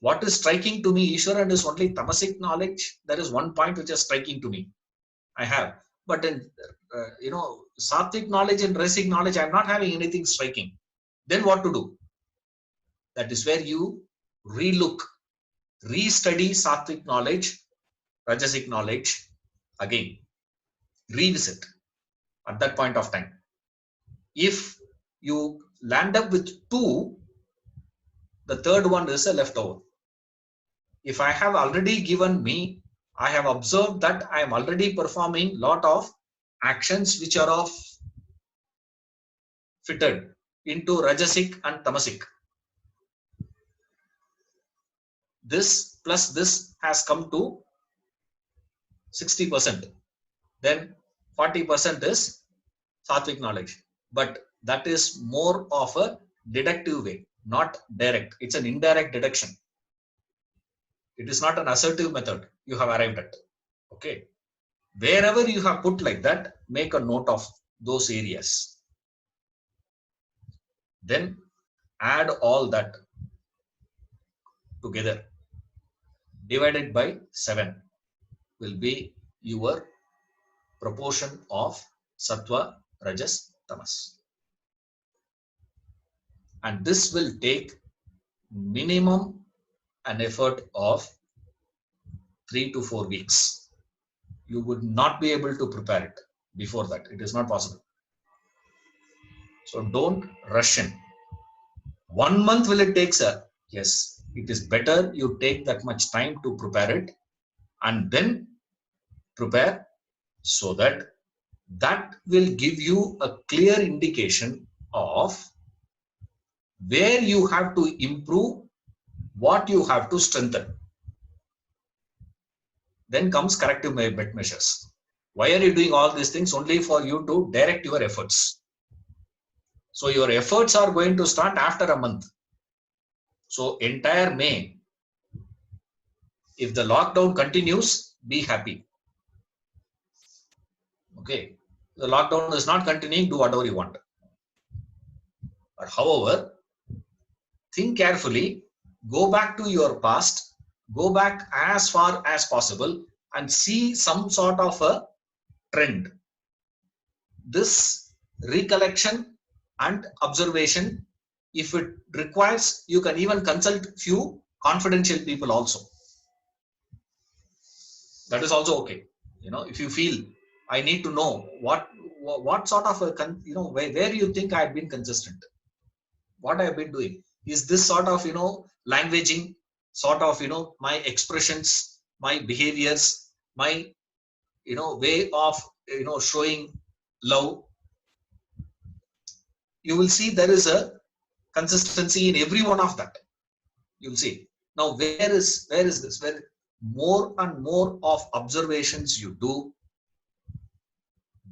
What is striking to me, Ishwaran, is only Tamasik knowledge. There is 1 point which is striking to me. I have. But in, Satvik knowledge and Rajasik knowledge, I'm not having anything striking. Then what to do? That is where you relook, restudy Satvik knowledge, Rajasik knowledge again. Revisit at that point of time. If you land up with 2, the 3rd one is a leftover. If I have already given me, I have observed that I am already performing lot of actions which are of fitted into Rajasik and Tamasik. This plus this has come to 60%. Then 40% is Satvik knowledge. But that is more of a deductive way, not direct. It's an indirect deduction. It is not an assertive method you have arrived at. Okay. Wherever you have put like that, make a note of those areas. Then add all that together. Divided by 7 will be your proportion of Sattva, Rajas, Tamas. And this will take minimum an effort of 3 to 4 weeks. You would not be able to prepare it before that. It is not possible. So don't rush in. 1 month will it take, sir? Yes, it is better you take that much time to prepare it and then prepare, so that will give you a clear indication of where you have to improve, what you have to strengthen. Then comes corrective measures. Why are you doing all these things? Only for you to direct your efforts. So your efforts are going to start after a month. So entire May, if the lockdown continues, be happy. Okay. The lockdown is not continuing, do whatever you want. But however, think carefully, go back to your past, go back as far as possible and see some sort of a trend. This recollection and observation, if it requires, you can even consult few confidential people also. That is also okay. If you feel I need to know what sort of a, where you think I have been consistent, what I have been doing. Is this sort of, languaging, sort of, my expressions, my behaviors, my, way of, showing love. You will see there is a consistency in every one of that. You will see. Now, where is this? Where more and more of observations you do,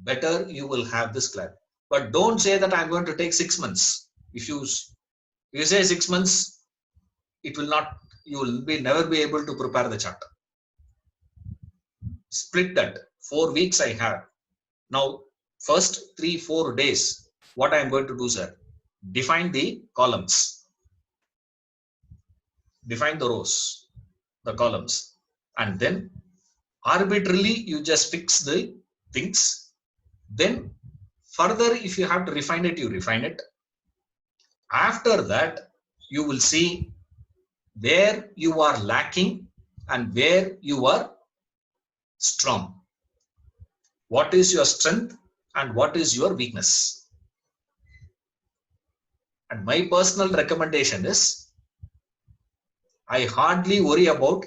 better you will have this clarity. But don't say that I'm going to take 6 months. If you say 6 months, it will not, you will never be able to prepare the chart. Split that. 4 weeks I have. Now, first 3-4 days, what I am going to do, sir? Define the columns. Define the rows, the columns. And then arbitrarily, you just fix the things. Then further, if you have to refine it, you refine it. After that, you will see where you are lacking and where you are strong. What is your strength and what is your weakness? And my personal recommendation is, I hardly worry about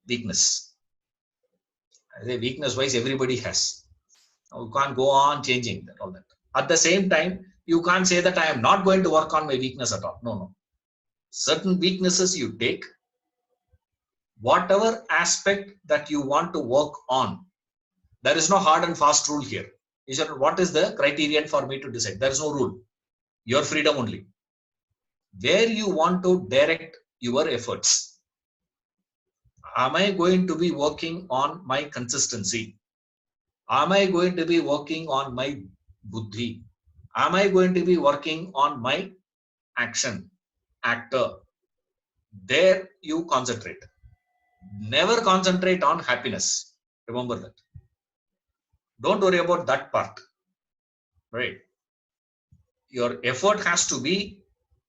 weakness. I say weakness wise, everybody has. Now you can't go on changing that, all that. At the same time, you can't say that I am not going to work on my weakness at all. No. Certain weaknesses you take, whatever aspect that you want to work on. There is no hard and fast rule here. What is the criterion for me to decide? There is no rule. Your freedom only. Where you want to direct your efforts. Am I going to be working on my consistency? Am I going to be working on my buddhi? Am I going to be working on my actor? There you concentrate. Never concentrate on happiness. Remember that. Don't worry about that part. Right? Your effort has to be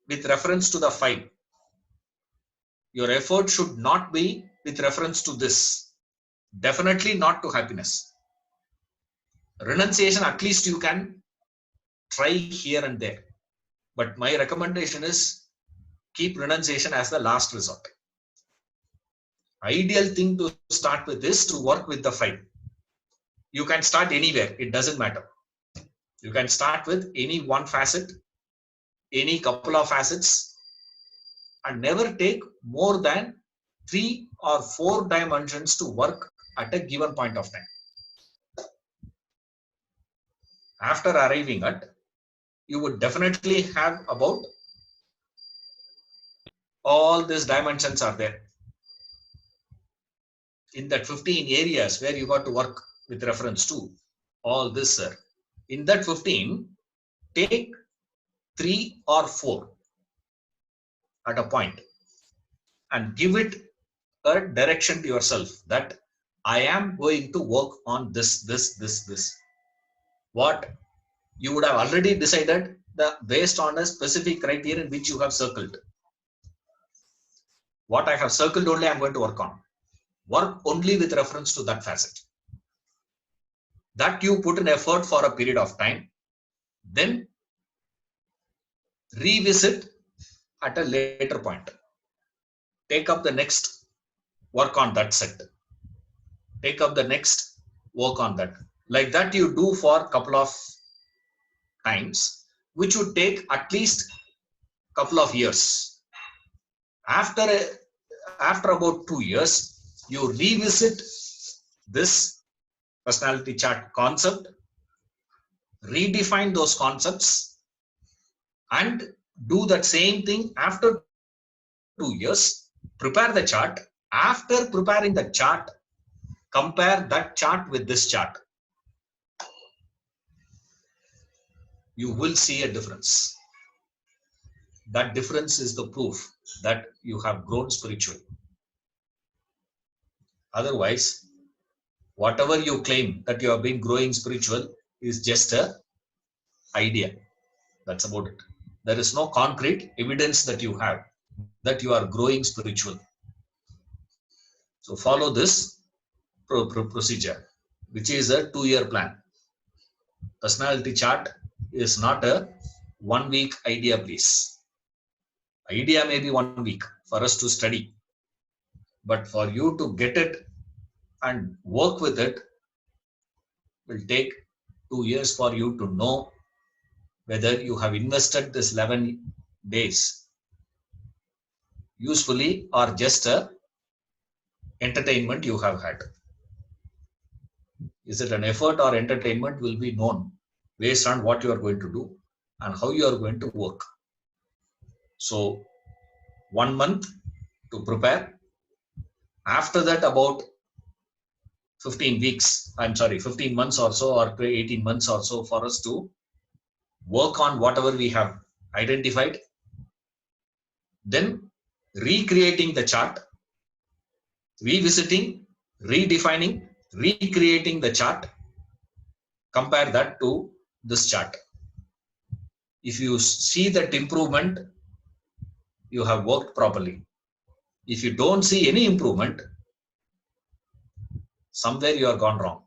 with reference to the 5. Your effort should not be with reference to this. Definitely not to happiness. Renunciation, at least you can try here and there. But my recommendation is keep renunciation as the last resort. Ideal thing to start with is to work with the 5. You can start anywhere. It doesn't matter. You can start with any one facet, any couple of facets, and never take more than 3 or 4 dimensions to work at a given point of time. After arriving at, you would definitely have about all these dimensions are there. In that 15 areas where you got to work with reference to all this, sir. In that 15, take 3 or 4 at a point and give it a direction to yourself that I am going to work on this. What you would have already decided based on a specific criteria which you have circled. What I have circled only I am going to work on. Work only with reference to that facet. That you put an effort for a period of time, then revisit at a later point. Take up the next work on that set. Take up the next work on that. Like that you do for a couple of times, which would take at least a couple of years. After about 2 years, you revisit this personality chart concept, redefine those concepts, and do that same thing after 2 years. Prepare the chart. After preparing the chart, compare that chart with this chart. You will see a difference. That difference is the proof that you have grown spiritually. Otherwise, whatever you claim that you have been growing spiritual is just a idea. That's about it. There is no concrete evidence that you have that you are growing spiritual. So follow this procedure, which is a 2-year plan. Personality chart is not a 1 week idea, please. Idea may be 1 week for us to study, but for you to get it and work with it will take 2 years for you to know whether you have invested this 11 days usefully or just a entertainment you have had. Is it an effort or entertainment will be known based on what you are going to do and how you are going to work. So 1 month to prepare. After that, about 15 months or so, or 18 months or so for us to work on whatever we have identified. Then recreating the chart, revisiting, redefining, recreating the chart. Compare that to this chart. If you see that improvement, you have worked properly. If you don't see any improvement, somewhere you are gone wrong.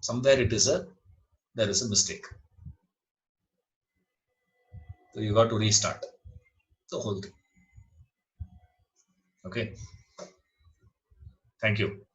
Somewhere there is a mistake. So you got to restart the whole thing. Okay. Thank you.